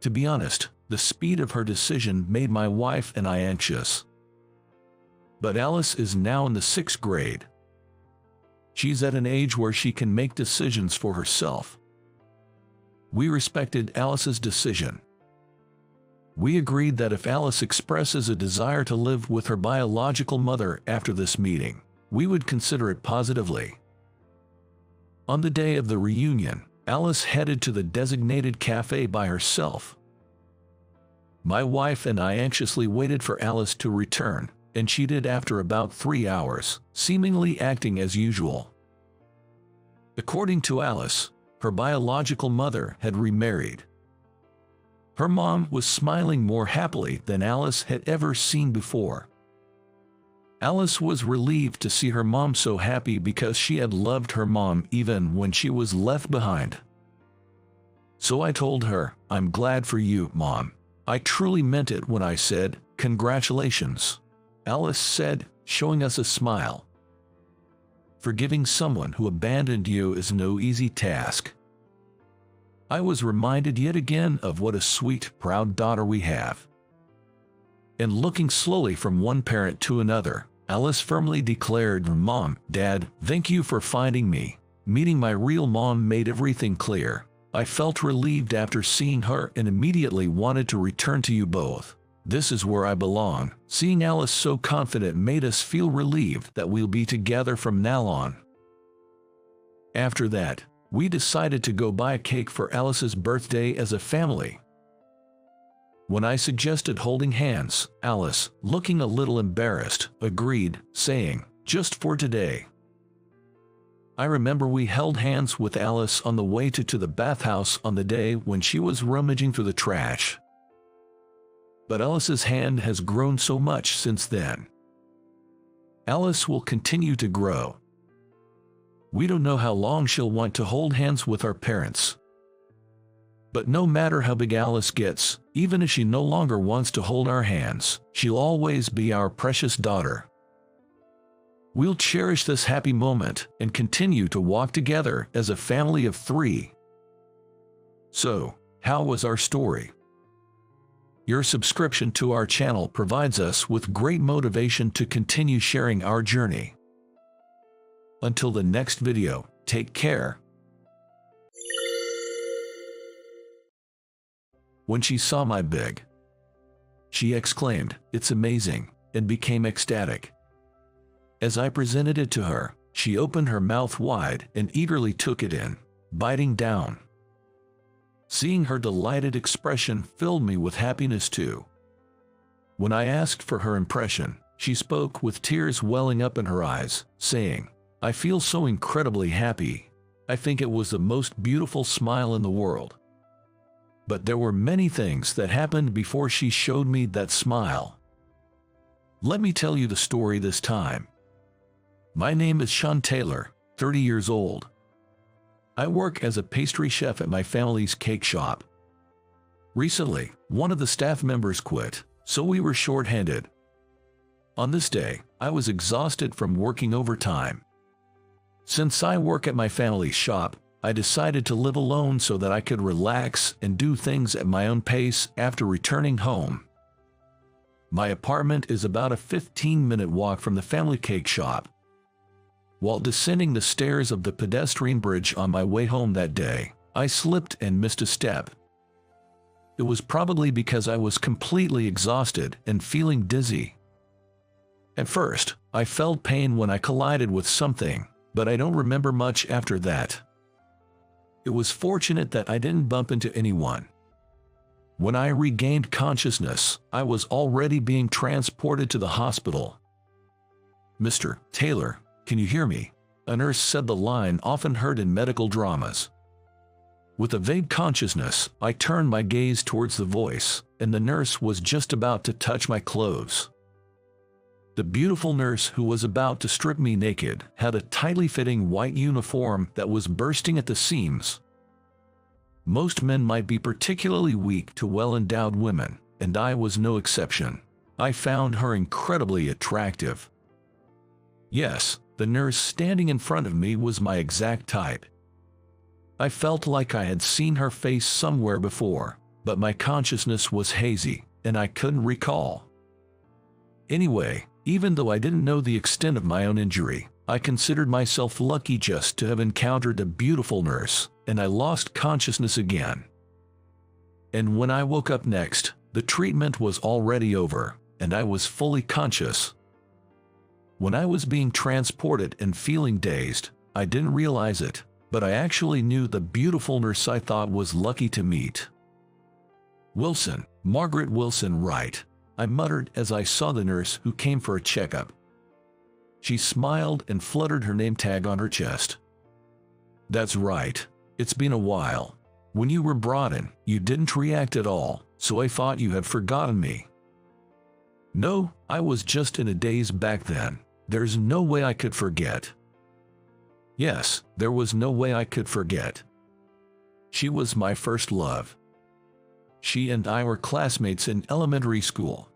To be honest, the speed of her decision made my wife and I anxious. But Alice is now in the 6th grade. She's at an age where she can make decisions for herself. We respected Alice's decision. We agreed that if Alice expresses a desire to live with her biological mother after this meeting, we would consider it positively. On the day of the reunion, Alice headed to the designated cafe by herself. My wife and I anxiously waited for Alice to return, and she did after about 3 hours, seemingly acting as usual. According to Alice, her biological mother had remarried. Her mom was smiling more happily than Alice had ever seen before. Alice was relieved to see her mom so happy because she had loved her mom even when she was left behind. So I told her, "I'm glad for you, Mom. I truly meant it when I said, 'Congratulations.'" Alice said, showing us a smile. Forgiving someone who abandoned you is no easy task. I was reminded yet again of what a sweet, proud daughter we have. And looking slowly from one parent to another, Alice firmly declared, "Mom, Dad, thank you for finding me." Meeting my real mom made everything clear. I felt relieved after seeing her and immediately wanted to return to you both. This is where I belong. Seeing Alice so confident made us feel relieved that we'll be together from now on. After that, we decided to go buy a cake for Alice's birthday as a family. When I suggested holding hands, Alice, looking a little embarrassed, agreed, saying, "Just for today." I remember we held hands with Alice on the way to the bathhouse on the day when she was rummaging through the trash. But Alice's hand has grown so much since then. Alice will continue to grow. We don't know how long she'll want to hold hands with our parents. But no matter how big Alice gets, even if she no longer wants to hold our hands, she'll always be our precious daughter. We'll cherish this happy moment and continue to walk together as a family of 3. So, how was our story? Your subscription to our channel provides us with great motivation to continue sharing our journey. Until the next video, take care. When she saw my big, she exclaimed, "It's amazing," and became ecstatic. As I presented it to her, she opened her mouth wide and eagerly took it in, biting down. Seeing her delighted expression filled me with happiness too. When I asked for her impression, she spoke with tears welling up in her eyes, saying, "I feel so incredibly happy. I think it was the most beautiful smile in the world." But there were many things that happened before she showed me that smile. Let me tell you the story this time. My name is Sean Taylor, 30 years old. I work as a pastry chef at my family's cake shop. Recently, one of the staff members quit, so we were short-handed. On this day, I was exhausted from working overtime. Since I work at my family's shop, I decided to live alone so that I could relax and do things at my own pace after returning home. My apartment is about a 15-minute walk from the family cake shop. While descending the stairs of the pedestrian bridge on my way home that day, I slipped and missed a step. It was probably because I was completely exhausted and feeling dizzy. At first, I felt pain when I collided with something, but I don't remember much after that. It was fortunate that I didn't bump into anyone. When I regained consciousness, I was already being transported to the hospital. "Mr. Taylor, can you hear me?" A nurse said, the line often heard in medical dramas. With a vague consciousness, I turned my gaze towards the voice, and the nurse was just about to touch my clothes. The beautiful nurse who was about to strip me naked had a tightly fitting white uniform that was bursting at the seams. Most men might be particularly weak to well-endowed women, and I was no exception. I found her incredibly attractive. Yes, the nurse standing in front of me was my exact type. I felt like I had seen her face somewhere before, but my consciousness was hazy, and I couldn't recall. Anyway, even though I didn't know the extent of my own injury, I considered myself lucky just to have encountered a beautiful nurse, and I lost consciousness again. And when I woke up next, the treatment was already over, and I was fully conscious. When I was being transported and feeling dazed, I didn't realize it, but I actually knew the beautiful nurse I thought was lucky to meet. "Wilson, Margaret Wilson, right?" I muttered as I saw the nurse who came for a checkup. She smiled and fluttered her name tag on her chest. "That's right. It's been a while. When you were brought in, you didn't react at all, so I thought you had forgotten me." "No, I was just in a daze back then. There's no way I could forget." Yes, there was no way I could forget. She was my first love. She and I were classmates in elementary school.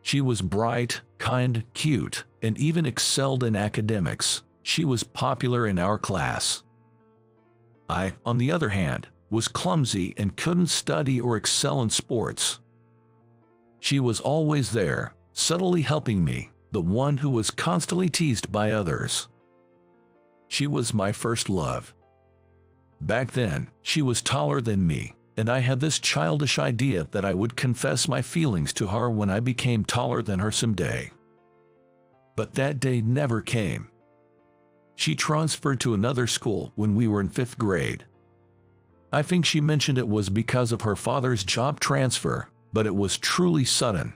She was bright, kind, cute, and even excelled in academics. She was popular in our class. I, on the other hand, was clumsy and couldn't study or excel in sports. She was always there, subtly helping me, the one who was constantly teased by others. She was my first love. Back then, she was taller than me, and I had this childish idea that I would confess my feelings to her when I became taller than her someday. But that day never came. She transferred to another school when we were in 5th grade. I think she mentioned it was because of her father's job transfer, but it was truly sudden.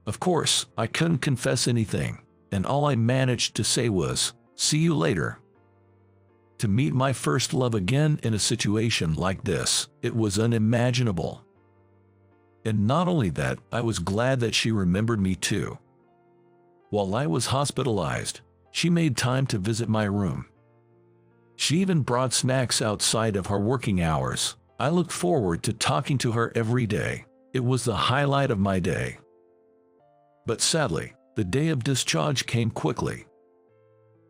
Of course, I couldn't confess anything, and all I managed to say was, "See you later." To meet my first love again in a situation like this, it was unimaginable. And not only that, I was glad that she remembered me too. While I was hospitalized, she made time to visit my room. She even brought snacks outside of her working hours. I looked forward to talking to her every day. It was the highlight of my day. But sadly, the day of discharge came quickly.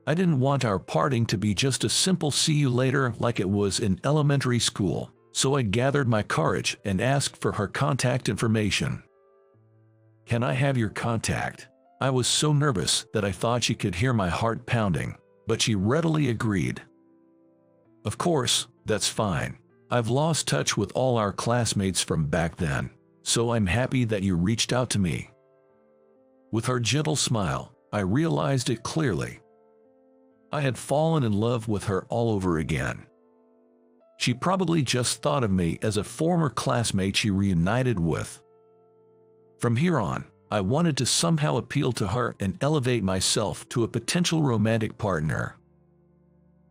I didn't want our parting to be just a simple "see you later" like it was in elementary school, so I gathered my courage and asked for her contact information. "Can I have your contact?" I was so nervous that I thought she could hear my heart pounding, but she readily agreed. "Of course, that's fine. I've lost touch with all our classmates from back then, so I'm happy that you reached out to me." With her gentle smile, I realized it clearly. I had fallen in love with her all over again. She probably just thought of me as a former classmate she reunited with. From here on, I wanted to somehow appeal to her and elevate myself to a potential romantic partner.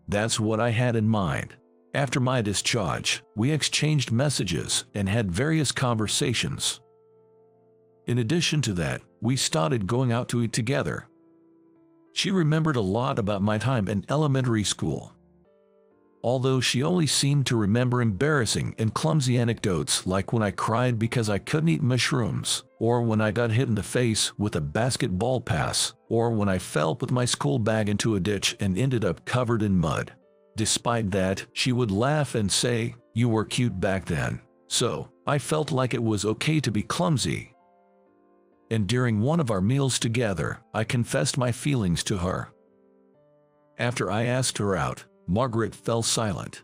That's what I had in mind. After my discharge, we exchanged messages and had various conversations. In addition to that, we started going out to eat together. She remembered a lot about my time in elementary school. Although she only seemed to remember embarrassing and clumsy anecdotes like when I cried because I couldn't eat mushrooms, or when I got hit in the face with a basketball pass, or when I fell with my school bag into a ditch and ended up covered in mud. Despite that, she would laugh and say, "You were cute back then." So, I felt like it was okay to be clumsy. And during one of our meals together, I confessed my feelings to her. After I asked her out, Margaret fell silent.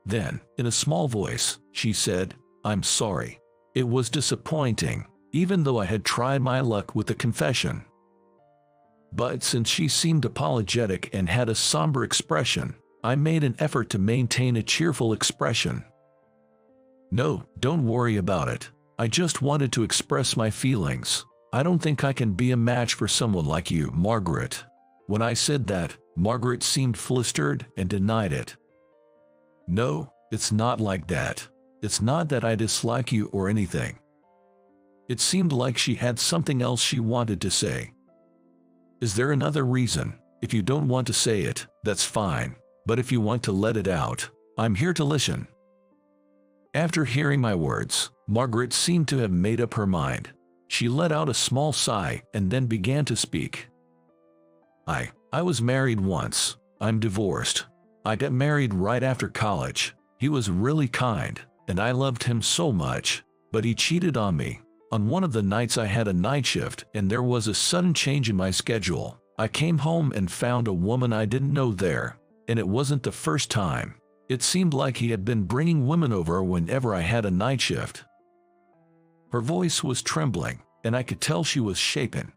Then, in a small voice, she said, "I'm sorry. It was disappointing, even though I had tried my luck with the confession." But since she seemed apologetic and had a somber expression, I made an effort to maintain a cheerful expression. "No, don't worry about it. I just wanted to express my feelings. I don't think I can be a match for someone like you, Margaret." When I said that, Margaret seemed flustered and denied it. "No, it's not like that. It's not that I dislike you or anything." It seemed like she had something else she wanted to say. "Is there another reason? If you don't want to say it, that's fine. But if you want to let it out, I'm here to listen." After hearing my words, Margaret seemed to have made up her mind. She let out a small sigh and then began to speak. I was married once. I'm divorced. I got married right after college. He was really kind, and I loved him so much, but he cheated on me. On one of the nights I had a night shift and there was a sudden change in my schedule. I came home and found a woman I didn't know there, and it wasn't the first time. It seemed like he had been bringing women over whenever I had a night shift. Her voice was trembling, and I could tell she was shaken.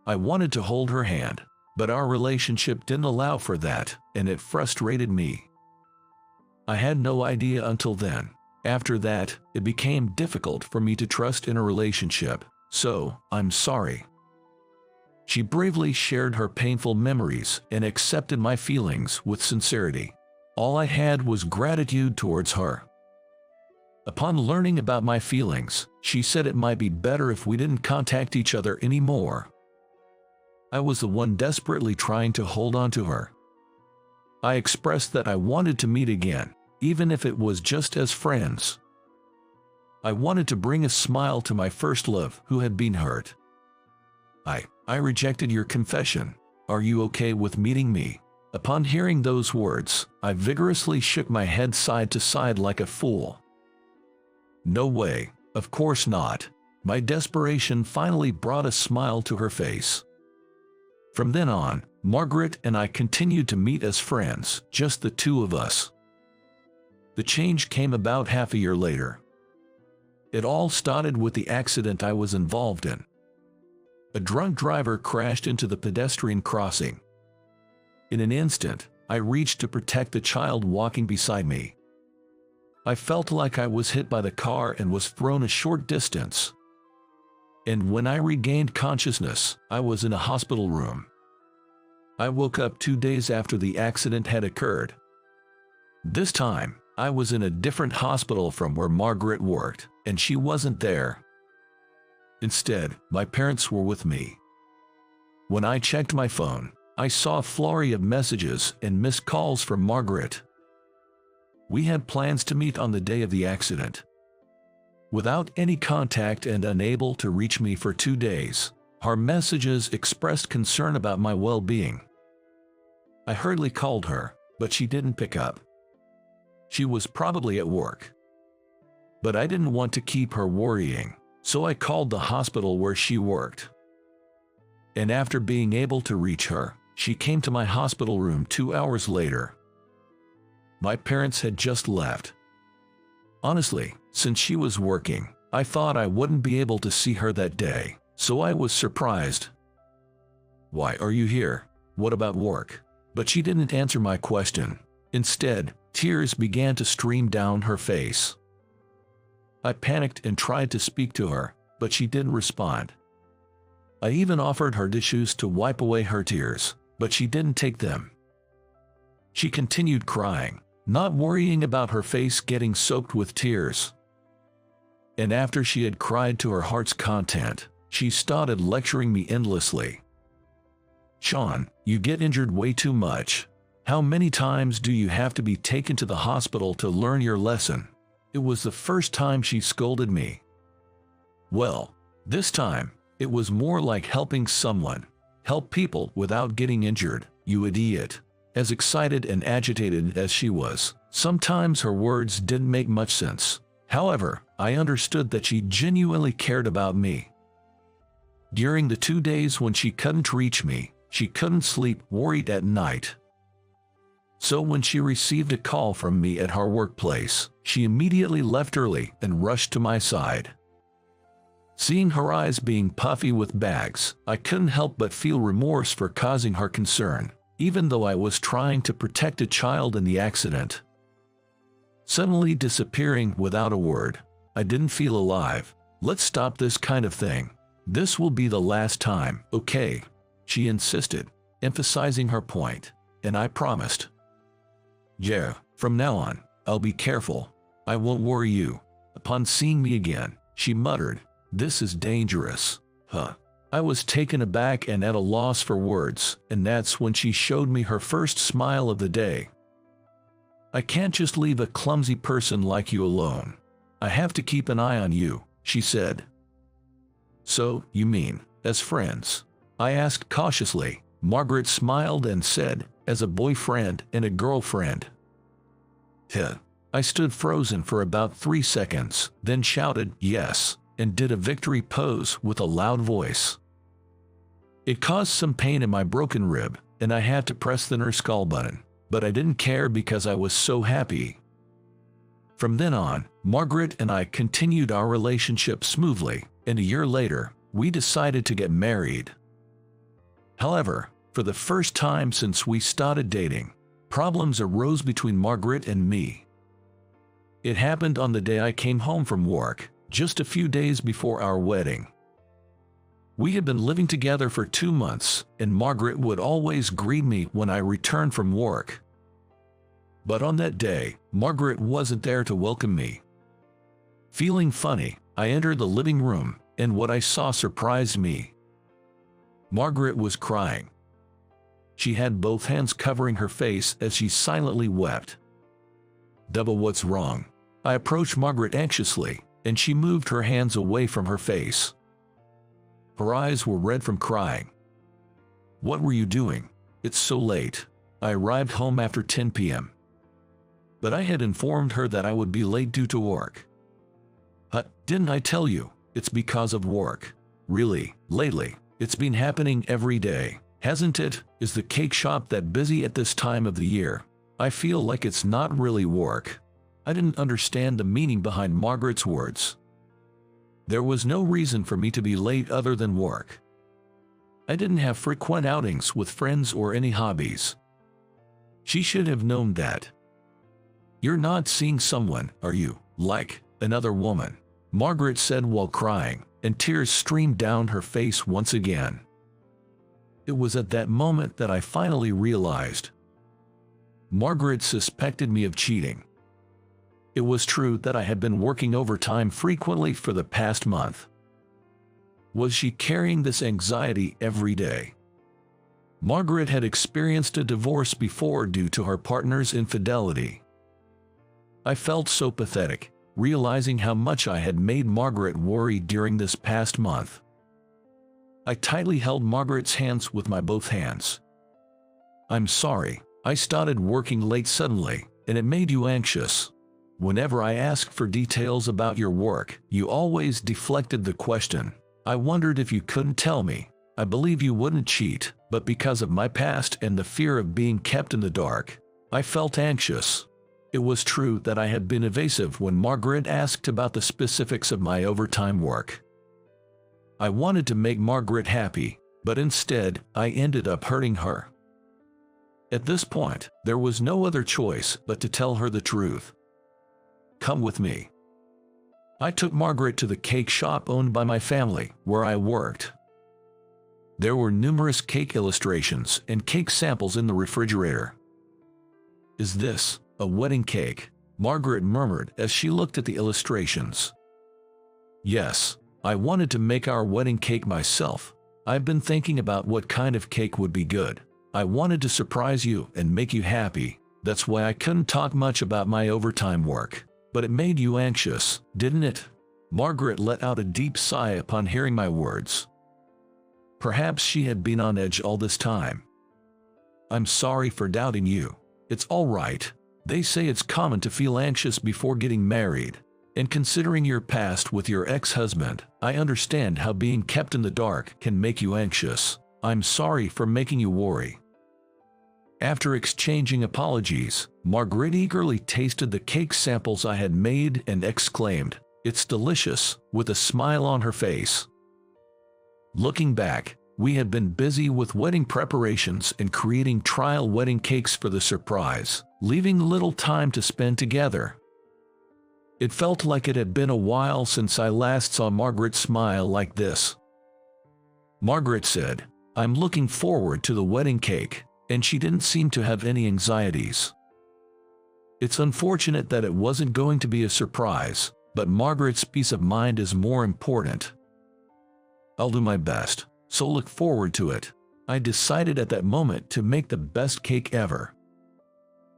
I wanted to hold her hand, but our relationship didn't allow for that, and it frustrated me. I had no idea until then. After that, it became difficult for me to trust in a relationship, so I'm sorry. She bravely shared her painful memories and accepted my feelings with sincerity. All I had was gratitude towards her. Upon learning about my feelings, she said it might be better if we didn't contact each other anymore. I was the one desperately trying to hold on to her. I expressed that I wanted to meet again, even if it was just as friends. I wanted to bring a smile to my first love who had been hurt. I rejected your confession. Are you okay with meeting me?" Upon hearing those words, I vigorously shook my head side to side like a fool. "No way, of course not." My desperation finally brought a smile to her face. From then on, Margaret and I continued to meet as friends, just the two of us. The change came about half a year later. It all started with the accident I was involved in. A drunk driver crashed into the pedestrian crossing. In an instant, I reached to protect the child walking beside me. I felt like I was hit by the car and was thrown a short distance. And when I regained consciousness, I was in a hospital room. I woke up 2 days after the accident had occurred. This time, I was in a different hospital from where Margaret worked, and she wasn't there. Instead, my parents were with me. When I checked my phone, I saw a flurry of messages and missed calls from Margaret. We had plans to meet on the day of the accident. Without any contact and unable to reach me for 2 days, her messages expressed concern about my well-being. I hurriedly called her, but she didn't pick up. She was probably at work. But I didn't want to keep her worrying, so I called the hospital where she worked. And after being able to reach her, she came to my hospital room 2 hours later. My parents had just left. Honestly, since she was working, I thought I wouldn't be able to see her that day, so I was surprised. "Why are you here? What about work?" But she didn't answer my question. Instead, tears began to stream down her face. I panicked and tried to speak to her, but she didn't respond. I even offered her tissues to wipe away her tears, but she didn't take them. She continued crying, not worrying about her face getting soaked with tears. And after she had cried to her heart's content, she started lecturing me endlessly. "Sean, you get injured way too much. How many times do you have to be taken to the hospital to learn your lesson?" It was the first time she scolded me. Well, this time, it was more like helping someone. Help people without getting injured, you idiot. As excited and agitated as she was, sometimes her words didn't make much sense. However, I understood that she genuinely cared about me. During the 2 days when she couldn't reach me, she couldn't sleep, worried at night. So when she received a call from me at her workplace, she immediately left early and rushed to my side. Seeing her eyes being puffy with bags, I couldn't help but feel remorse for causing her concern, even though I was trying to protect a child in the accident. Suddenly disappearing without a word, I didn't feel alive. Let's stop this kind of thing. This will be the last time, okay? She insisted, emphasizing her point, and I promised. Yeah, from now on, I'll be careful. I won't worry you. Upon seeing me again, she muttered, "This is dangerous." Huh. I was taken aback and at a loss for words, and that's when she showed me her first smile of the day. "I can't just leave a clumsy person like you alone. I have to keep an eye on you," she said. "So, you mean, as friends?" I asked cautiously. Margaret smiled and said, "As a boyfriend and a girlfriend." Huh. I stood frozen for about 3 seconds, then shouted, "Yes," and did a victory pose with a loud voice. It caused some pain in my broken rib, and I had to press the nurse call button, but I didn't care because I was so happy. From then on, Margaret and I continued our relationship smoothly, and a year later, we decided to get married. However, for the first time since we started dating, problems arose between Margaret and me. It happened on the day I came home from work, just a few days before our wedding. We had been living together for 2 months, and Margaret would always greet me when I returned from work. But on that day, Margaret wasn't there to welcome me. Feeling funny, I entered the living room, and what I saw surprised me. Margaret was crying. She had both hands covering her face as she silently wept. "Double, what's wrong?" I approached Margaret anxiously, and she moved her hands away from her face. Her eyes were red from crying. "What were you doing? It's so late." I arrived home after 10 p.m. But I had informed her that I would be late due to work. Didn't I tell you? It's because of work." "Really? Lately, it's been happening every day, hasn't it? Is the cake shop that busy at this time of the year? I feel like it's not really work." I didn't understand the meaning behind Margaret's words. There was no reason for me to be late other than work. I didn't have frequent outings with friends or any hobbies. She should have known that. "You're not seeing someone, are you, like another woman?" Margaret said while crying, and tears streamed down her face once again. It was at that moment that I finally realized. Margaret suspected me of cheating. It was true that I had been working overtime frequently for the past month. Was she carrying this anxiety every day? Margaret had experienced a divorce before due to her partner's infidelity. I felt so pathetic, realizing how much I had made Margaret worry during this past month. I tightly held Margaret's hands with my both hands. "I'm sorry, I started working late suddenly, and it made you anxious. Whenever I asked for details about your work, you always deflected the question. I wondered if you couldn't tell me. I believe you wouldn't cheat, but because of my past and the fear of being kept in the dark, I felt anxious." It was true that I had been evasive when Margaret asked about the specifics of my overtime work. I wanted to make Margaret happy, but instead, I ended up hurting her. At this point, there was no other choice but to tell her the truth. "Come with me." I took Margaret to the cake shop owned by my family, where I worked. There were numerous cake illustrations and cake samples in the refrigerator. "Is this a wedding cake?" Margaret murmured as she looked at the illustrations. "Yes, I wanted to make our wedding cake myself. I've been thinking about what kind of cake would be good. I wanted to surprise you and make you happy. That's why I couldn't talk much about my overtime work. But it made you anxious, didn't it?" Margaret let out a deep sigh upon hearing my words. Perhaps she had been on edge all this time. "I'm sorry for doubting you. It's all right. They say it's common to feel anxious before getting married. And considering your past with your ex-husband, I understand how being kept in the dark can make you anxious. I'm sorry for making you worry." After exchanging apologies, Margaret eagerly tasted the cake samples I had made and exclaimed, "It's delicious," with a smile on her face. Looking back, we had been busy with wedding preparations and creating trial wedding cakes for the surprise, leaving little time to spend together. It felt like it had been a while since I last saw Margaret smile like this. Margaret said, "I'm looking forward to the wedding cake," and she didn't seem to have any anxieties. It's unfortunate that it wasn't going to be a surprise, but Margaret's peace of mind is more important. I'll do my best, so look forward to it. I decided at that moment to make the best cake ever.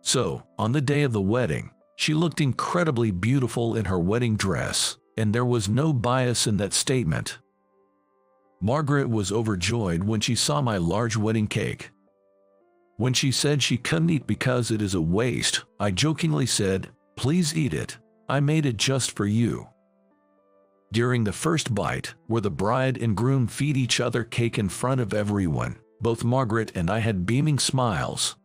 So, on the day of the wedding, she looked incredibly beautiful in her wedding dress, and there was no bias in that statement. Margaret was overjoyed when she saw my large wedding cake. When she said she couldn't eat because it is a waste, I jokingly said, "Please eat it. I made it just for you." During the first bite, where the bride and groom feed each other cake in front of everyone, both Margaret and I had beaming smiles.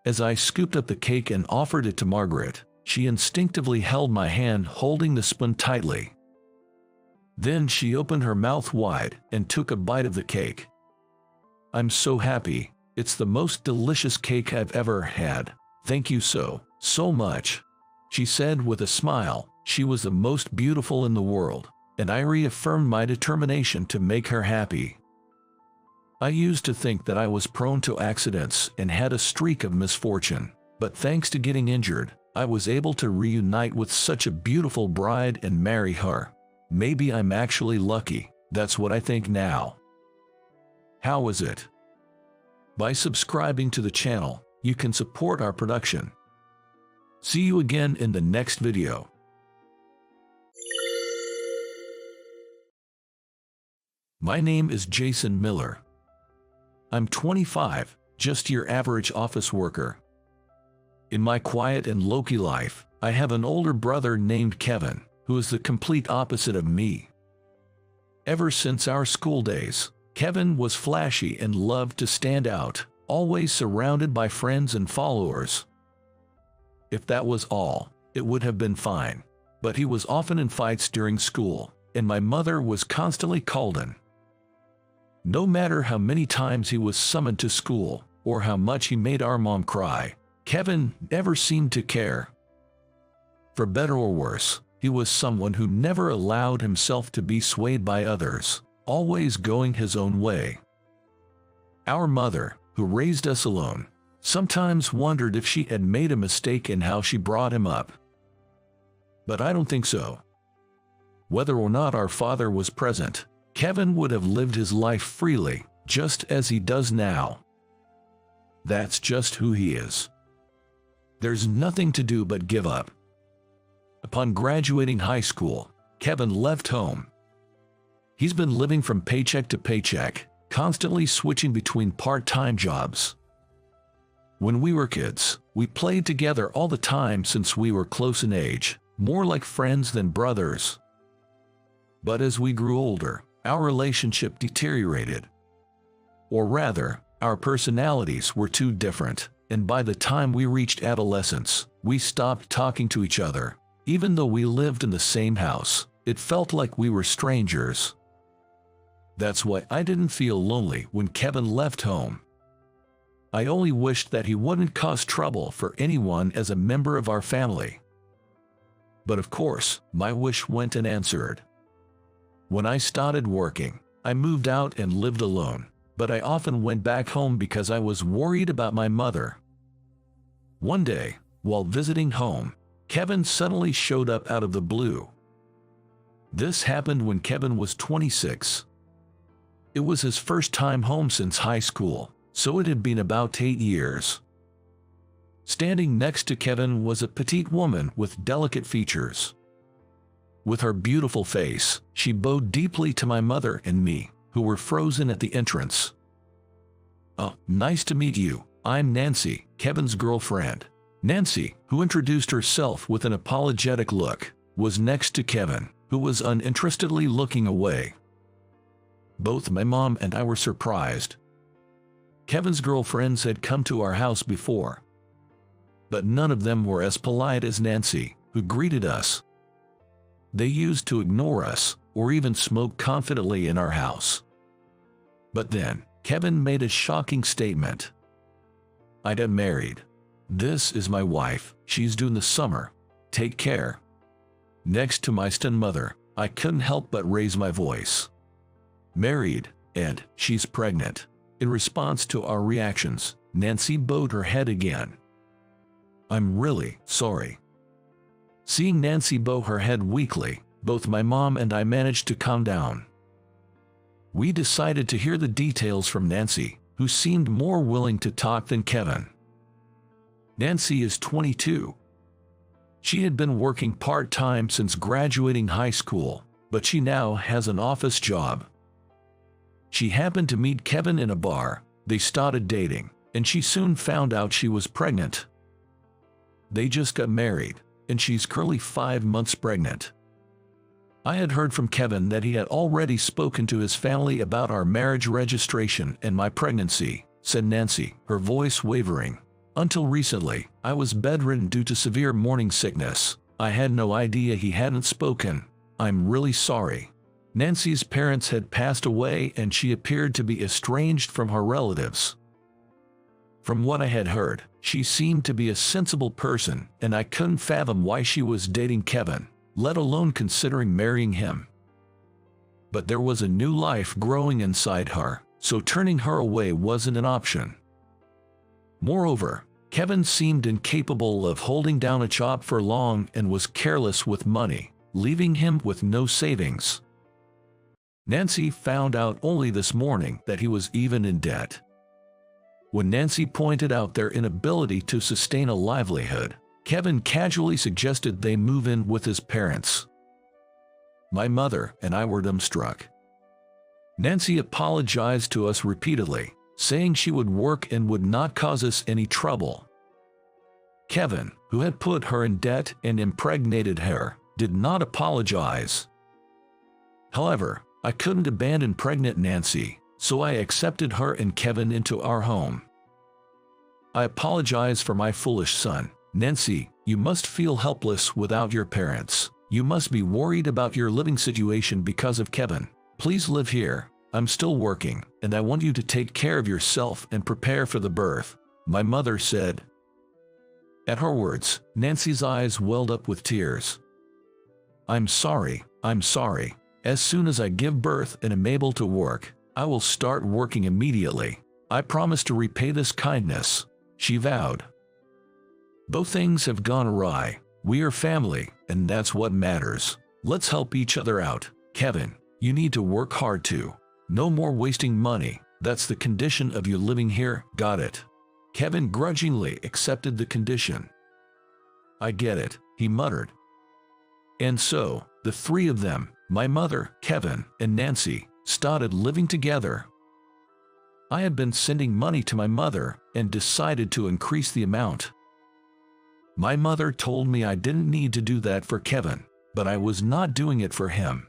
As I scooped up the cake and offered it to Margaret, she instinctively held my hand, holding the spoon tightly. Then she opened her mouth wide and took a bite of the cake. "I'm so happy. It's the most delicious cake I've ever had. Thank you so much," she said with a smile. She was the most beautiful in the world, and I reaffirmed my determination to make her happy. I used to think that I was prone to accidents and had a streak of misfortune, but thanks to getting injured, I was able to reunite with such a beautiful bride and marry her. Maybe I'm actually lucky. That's what I think now. How was it? By subscribing to the channel, you can support our production. See you again in the next video. My name is Jason Miller. I'm 25, just your average office worker. In my quiet and low-key life, I have an older brother named Kevin, who is the complete opposite of me. Ever since our school days, Kevin was flashy and loved to stand out, always surrounded by friends and followers. If that was all, it would have been fine, but he was often in fights during school, and my mother was constantly called in. No matter how many times he was summoned to school, or how much he made our mom cry, Kevin never seemed to care. For better or worse, he was someone who never allowed himself to be swayed by others, always going his own way. Our mother, who raised us alone, sometimes wondered if she had made a mistake in how she brought him up. But I don't think so. Whether or not our father was present, Kevin would have lived his life freely, just as he does now. That's just who he is. There's nothing to do but give up. Upon graduating high school, Kevin left home. He's been living from paycheck to paycheck, constantly switching between part-time jobs. When we were kids, we played together all the time since we were close in age, more like friends than brothers. But as we grew older, our relationship deteriorated. Or rather, our personalities were too different, and by the time we reached adolescence, we stopped talking to each other. Even though we lived in the same house, it felt like we were strangers. That's why I didn't feel lonely when Kevin left home. I only wished that he wouldn't cause trouble for anyone as a member of our family. But of course, my wish went unanswered. When I started working, I moved out and lived alone, but I often went back home because I was worried about my mother. One day, while visiting home, Kevin suddenly showed up out of the blue. This happened when Kevin was 26. It was his first time home since high school, so it had been about 8 years. Standing next to Kevin was a petite woman with delicate features. With her beautiful face, she bowed deeply to my mother and me, who were frozen at the entrance. "Oh, nice to meet you. I'm Nancy, Kevin's girlfriend." Nancy, who introduced herself with an apologetic look, was next to Kevin, who was uninterestedly looking away. Both my mom and I were surprised. Kevin's girlfriends had come to our house before, but none of them were as polite as Nancy, who greeted us. They used to ignore us, or even smoke confidently in our house. But then, Kevin made a shocking statement. "I got married. This is my wife, she's due in the summer. Take care." Next to my stepmother, I couldn't help but raise my voice. "Married, and she's pregnant." In response to our reactions, Nancy bowed her head again. "I'm really sorry." Seeing Nancy bow her head weakly, both my mom and I managed to calm down. We decided to hear the details from Nancy, who seemed more willing to talk than Kevin. Nancy is 22. She had been working part-time since graduating high school, but she now has an office job. She happened to meet Kevin in a bar, they started dating, and she soon found out she was pregnant. They just got married, and she's currently 5 months pregnant. I had heard from Kevin that he had already spoken to his family about our marriage registration and my pregnancy, said Nancy, her voice wavering. "Until recently, I was bedridden due to severe morning sickness. I had no idea he hadn't spoken. I'm really sorry." Nancy's parents had passed away and she appeared to be estranged from her relatives. From what I had heard, she seemed to be a sensible person, and I couldn't fathom why she was dating Kevin, let alone considering marrying him. But there was a new life growing inside her, so turning her away wasn't an option. Moreover, Kevin seemed incapable of holding down a job for long and was careless with money, leaving him with no savings. Nancy found out only this morning that he was even in debt. When Nancy pointed out their inability to sustain a livelihood, Kevin casually suggested they move in with his parents. My mother and I were dumbstruck. Nancy apologized to us repeatedly, saying she would work and would not cause us any trouble. Kevin, who had put her in debt and impregnated her, did not apologize. However, I couldn't abandon pregnant Nancy, so I accepted her and Kevin into our home. "I apologize for my foolish son. Nancy, you must feel helpless without your parents. You must be worried about your living situation because of Kevin. Please live here. I'm still working, and I want you to take care of yourself and prepare for the birth," my mother said. At her words, Nancy's eyes welled up with tears. I'm sorry. As soon as I give birth and am able to work, I will start working immediately. I promise to repay this kindness," she vowed. "Both things have gone awry. We are family, and that's what matters. Let's help each other out. Kevin, you need to work hard too. No more wasting money. That's the condition of you living here, got it?" Kevin grudgingly accepted the condition. "I get it," he muttered. And so, the three of them, my mother, Kevin, and Nancy, started living together. I had been sending money to my mother and decided to increase the amount. My mother told me I didn't need to do that for Kevin, but I was not doing it for him.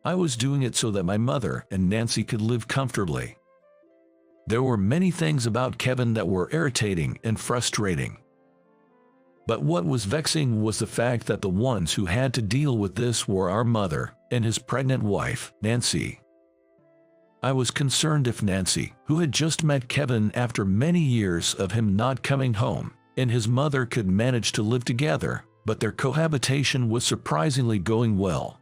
I was doing it so that my mother and Nancy could live comfortably. There were many things about Kevin that were irritating and frustrating. But what was vexing was the fact that the ones who had to deal with this were our mother and his pregnant wife, Nancy. I was concerned if Nancy, who had just met Kevin after many years of him not coming home, and his mother could manage to live together, but their cohabitation was surprisingly going well.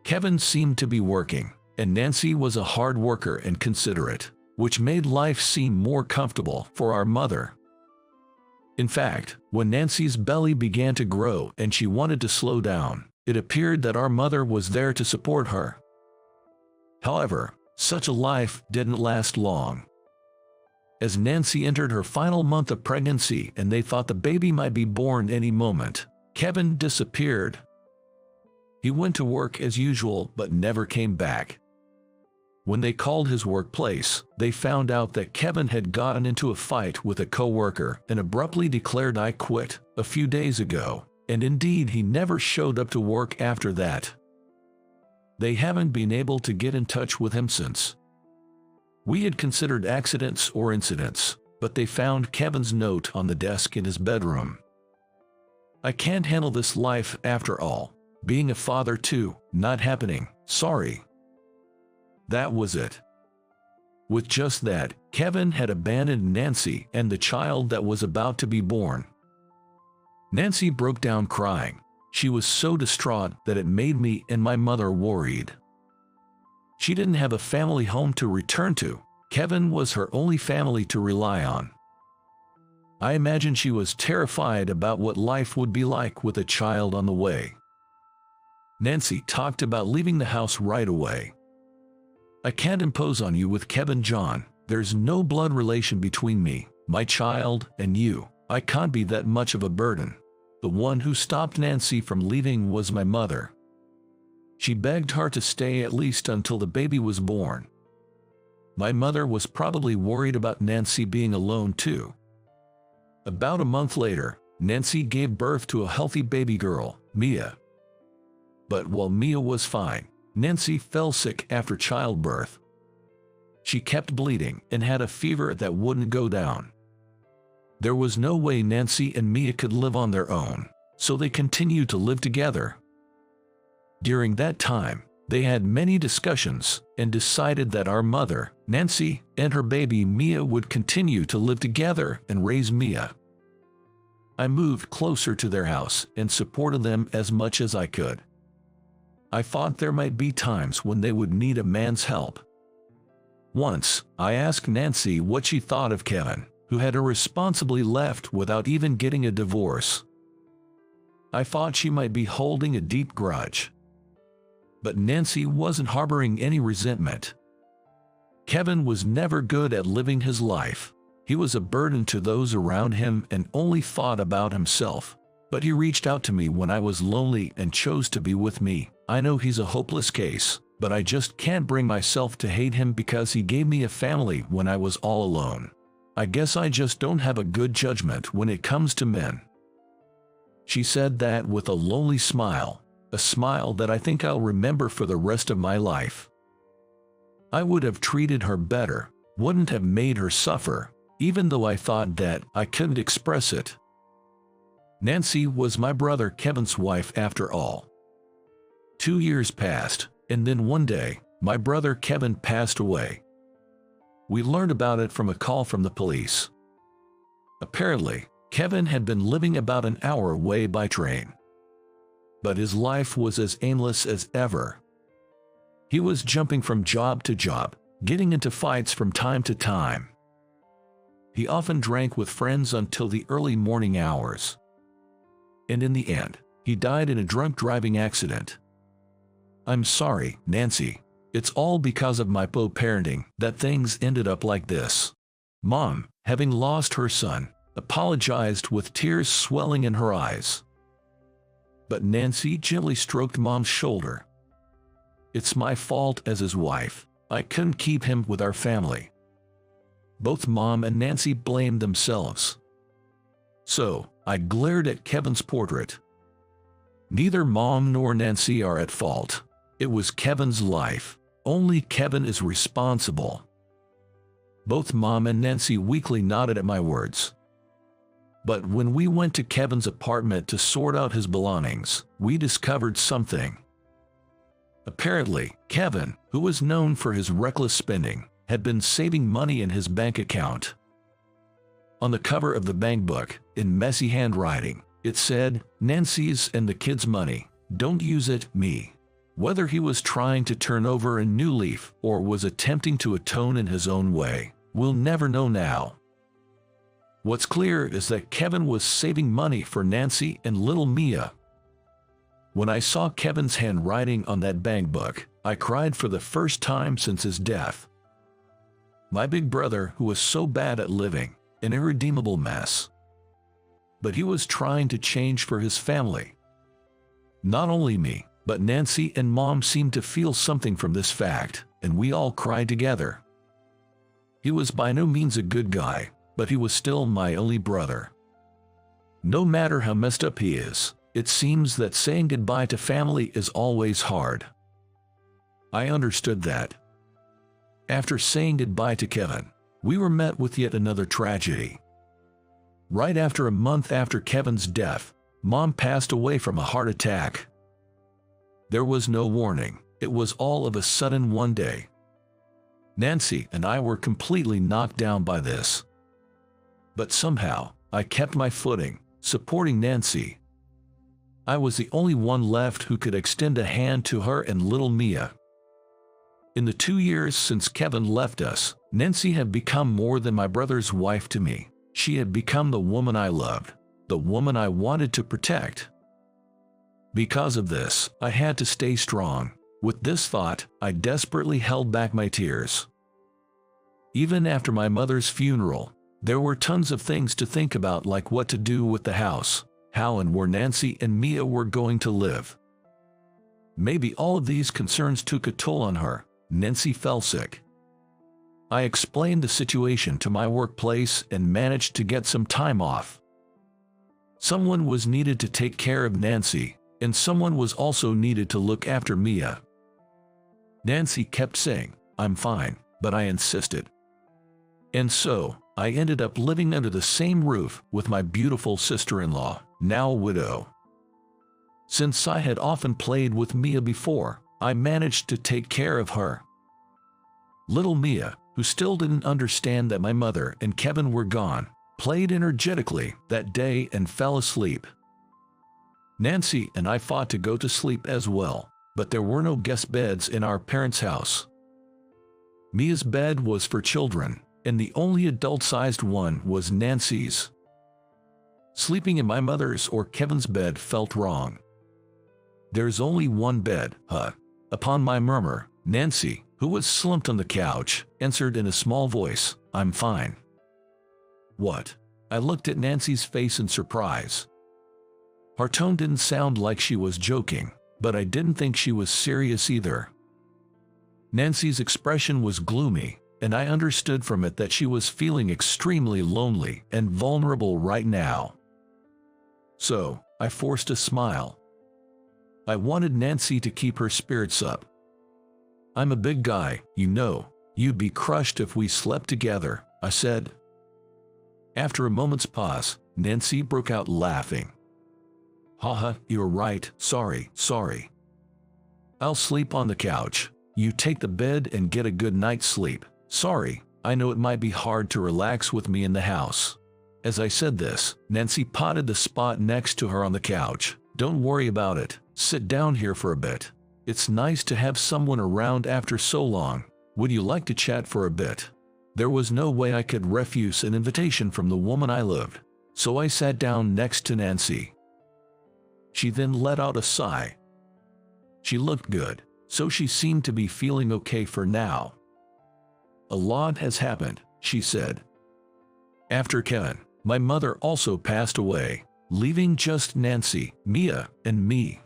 Kevin seemed to be working, and Nancy was a hard worker and considerate, which made life seem more comfortable for our mother. In fact, when Nancy's belly began to grow and she wanted to slow down, it appeared that our mother was there to support her. However, such a life didn't last long. As Nancy entered her final month of pregnancy and they thought the baby might be born any moment, Kevin disappeared. He went to work as usual but never came back. When they called his workplace, they found out that Kevin had gotten into a fight with a coworker and abruptly declared "I quit" a few days ago, and indeed he never showed up to work after that. They haven't been able to get in touch with him since. We had considered accidents or incidents, but they found Kevin's note on the desk in his bedroom. "I can't handle this life after all. Being a father too, not happening, sorry." That was it. With just that, Kevin had abandoned Nancy and the child that was about to be born. Nancy broke down crying. She was so distraught that it made me and my mother worried. She didn't have a family home to return to. Kevin was her only family to rely on. I imagine she was terrified about what life would be like with a child on the way. Nancy talked about leaving the house right away. "I can't impose on you with Kevin, John. There's no blood relation between me, my child, and you. I can't be that much of a burden." The one who stopped Nancy from leaving was my mother. She begged her to stay at least until the baby was born. My mother was probably worried about Nancy being alone too. About a month later, Nancy gave birth to a healthy baby girl, Mia. But while Mia was fine, Nancy fell sick after childbirth. She kept bleeding and had a fever that wouldn't go down. There was no way Nancy and Mia could live on their own, so they continued to live together. During that time, they had many discussions and decided that our mother, Nancy, and her baby Mia would continue to live together and raise Mia. I moved closer to their house and supported them as much as I could. I thought there might be times when they would need a man's help. Once, I asked Nancy what she thought of Kevin, who had irresponsibly left without even getting a divorce. I thought she might be holding a deep grudge. But Nancy wasn't harboring any resentment. Kevin was never good at living his life. He was a burden to those around him and only thought about himself. But he reached out to me when I was lonely and chose to be with me. I know he's a hopeless case, but I just can't bring myself to hate him because he gave me a family when I was all alone. I guess I just don't have a good judgment when it comes to men." She said that with a lonely smile, a smile that I think I'll remember for the rest of my life. I would have treated her better, wouldn't have made her suffer, even though I thought that I couldn't express it. Nancy was my brother Kevin's wife after all. 2 years passed, and then one day, my brother Kevin passed away. We learned about it from a call from the police. Apparently, Kevin had been living about an hour away by train. But his life was as aimless as ever. He was jumping from job to job, getting into fights from time to time. He often drank with friends until the early morning hours. And in the end, he died in a drunk driving accident. I'm sorry, Nancy. It's all because of my poor parenting that things ended up like this. Mom, having lost her son, apologized with tears swelling in her eyes. But Nancy gently stroked Mom's shoulder. It's my fault as his wife. I couldn't keep him with our family. Both Mom and Nancy blamed themselves. So, I glared at Kevin's portrait. Neither Mom nor Nancy are at fault. It was Kevin's life. Only Kevin is responsible. Both Mom and Nancy weakly nodded at my words. But when we went to Kevin's apartment to sort out his belongings, we discovered something. Apparently, Kevin, who was known for his reckless spending, had been saving money in his bank account. On the cover of the bank book, in messy handwriting, it said, "Nancy's and the kids' money. Don't use it, me." Whether he was trying to turn over a new leaf or was attempting to atone in his own way, we'll never know now. What's clear is that Kevin was saving money for Nancy and little Mia. When I saw Kevin's handwriting on that bank book, I cried for the first time since his death. My big brother, who was so bad at living, an irredeemable mess. But he was trying to change for his family. Not only me, but Nancy and Mom seemed to feel something from this fact, and we all cried together. He was by no means a good guy, but he was still my only brother. No matter how messed up he is, it seems that saying goodbye to family is always hard. I understood that. After saying goodbye to Kevin, we were met with yet another tragedy. Right after a month after Kevin's death, Mom passed away from a heart attack. There was no warning. It was all of a sudden one day. Nancy and I were completely knocked down by this. But somehow, I kept my footing, supporting Nancy. I was the only one left who could extend a hand to her and little Mia. In the 2 years since Kevin left us, Nancy had become more than my brother's wife to me. She had become the woman I loved, the woman I wanted to protect. Because of this, I had to stay strong. With this thought, I desperately held back my tears. Even after my mother's funeral, there were tons of things to think about, like what to do with the house, how and where Nancy and Mia were going to live. Maybe all of these concerns took a toll on her. Nancy fell sick. I explained the situation to my workplace and managed to get some time off. Someone was needed to take care of Nancy, and someone was also needed to look after Mia. Nancy kept saying, "I'm fine," but I insisted. And so, I ended up living under the same roof with my beautiful sister-in-law, now a widow. Since I had often played with Mia before, I managed to take care of her. Little Mia, who still didn't understand that my mother and Kevin were gone, played energetically that day and fell asleep. Nancy and I fought to go to sleep as well, but there were no guest beds in our parents' house. Mia's bed was for children, and the only adult-sized one was Nancy's. Sleeping in my mother's or Kevin's bed felt wrong. "There's only one bed, huh?" Upon my murmur, Nancy, who was slumped on the couch, answered in a small voice, "I'm fine." "What?" I looked at Nancy's face in surprise. Her tone didn't sound like she was joking, but I didn't think she was serious either. Nancy's expression was gloomy, and I understood from it that she was feeling extremely lonely and vulnerable right now. So, I forced a smile. I wanted Nancy to keep her spirits up. "I'm a big guy, you know. You'd be crushed if we slept together," I said. After a moment's pause, Nancy broke out laughing. "Haha, you're right, sorry. I'll sleep on the couch. You take the bed and get a good night's sleep. Sorry, I know it might be hard to relax with me in the house." As I said this, Nancy patted the spot next to her on the couch. "Don't worry about it. Sit down here for a bit. It's nice to have someone around after so long. Would you like to chat for a bit?" There was no way I could refuse an invitation from the woman I loved, so I sat down next to Nancy. She then let out a sigh. She looked good, so she seemed to be feeling okay for now. "A lot has happened," she said. "After Kevin, my mother also passed away, leaving just Nancy, Mia, and me.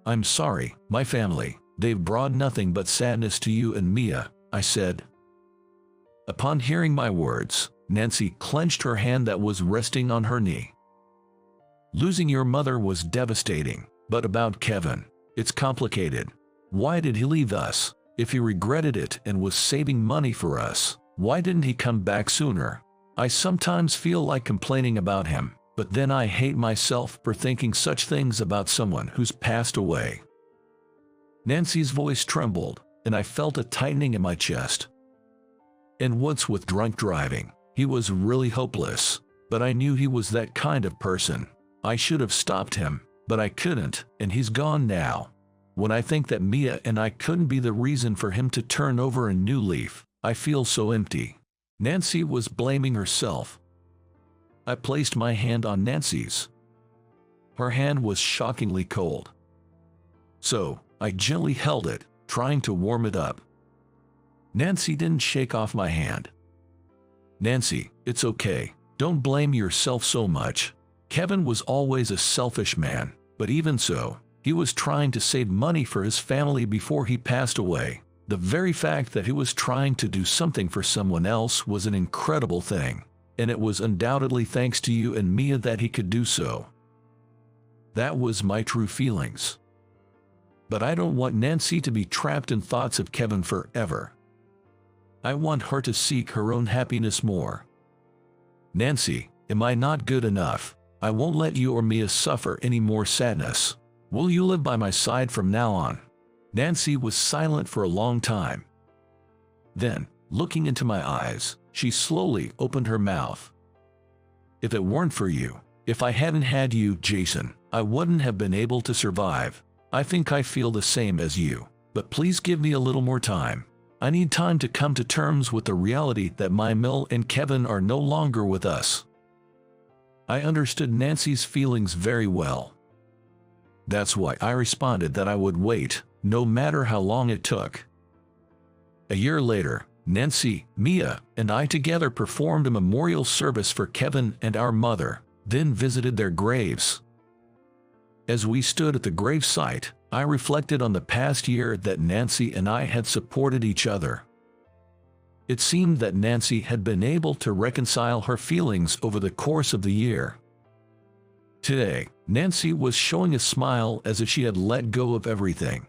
I'm sorry, my family, they've brought nothing but sadness to you and Mia," I said. Upon hearing my words, Nancy clenched her hand that was resting on her knee. "Losing your mother was devastating, but about Kevin, it's complicated. Why did he leave us? If he regretted it and was saving money for us, why didn't he come back sooner? I sometimes feel like complaining about him, but then I hate myself for thinking such things about someone who's passed away." Nancy's voice trembled, and I felt a tightening in my chest. And what's with drunk driving? He was really hopeless, but I knew he was that kind of person. I should have stopped him, but I couldn't, and he's gone now. When I think that Mia and I couldn't be the reason for him to turn over a new leaf, I feel so empty. Nancy was blaming herself. I placed my hand on Nancy's. Her hand was shockingly cold. So, I gently held it, trying to warm it up. Nancy didn't shake off my hand. "Nancy, it's okay. Don't blame yourself so much. Kevin was always a selfish man, but even so, he was trying to save money for his family before he passed away. The very fact that he was trying to do something for someone else was an incredible thing, and it was undoubtedly thanks to you and Mia that he could do so. That was my true feelings. But I don't want Nancy to be trapped in thoughts of Kevin forever. I want her to seek her own happiness more. Nancy, am I not good enough? I won't let you or Mia suffer any more sadness. Will you live by my side from now on? Nancy was silent for a long time. Then, looking into my eyes, she slowly opened her mouth. If it weren't for you, if I hadn't had you, Jason, I wouldn't have been able to survive. I think I feel the same as you, but please give me a little more time. I need time to come to terms with the reality that my Mel and Kevin are no longer with us. I understood Nancy's feelings very well. That's why I responded that I would wait, no matter how long it took. A year later, Nancy, Mia, and I together performed a memorial service for Kevin and our mother, then visited their graves. As we stood at the gravesite, I reflected on the past year that Nancy and I had supported each other. It seemed that Nancy had been able to reconcile her feelings over the course of the year. Today, Nancy was showing a smile as if she had let go of everything.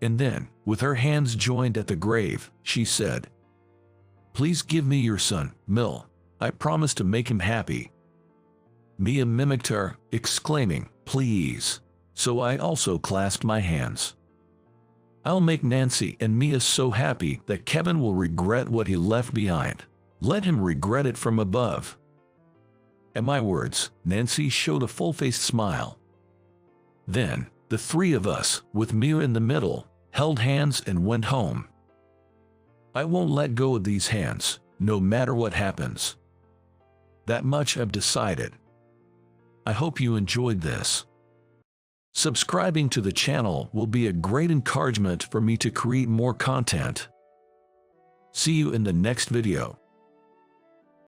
And then, with her hands joined at the grave, she said, "Please give me your son, Mil. I promise to make him happy." Mia mimicked her, exclaiming, "Please." So I also clasped my hands. I'll make Nancy and Mia so happy that Kevin will regret what he left behind. Let him regret it from above. At my words, Nancy showed a full-faced smile. Then, the three of us, with Mia in the middle, held hands and went home. I won't let go of these hands, no matter what happens. That much I've decided. I hope you enjoyed this. Subscribing to the channel will be a great encouragement for me to create more content. See you in the next video.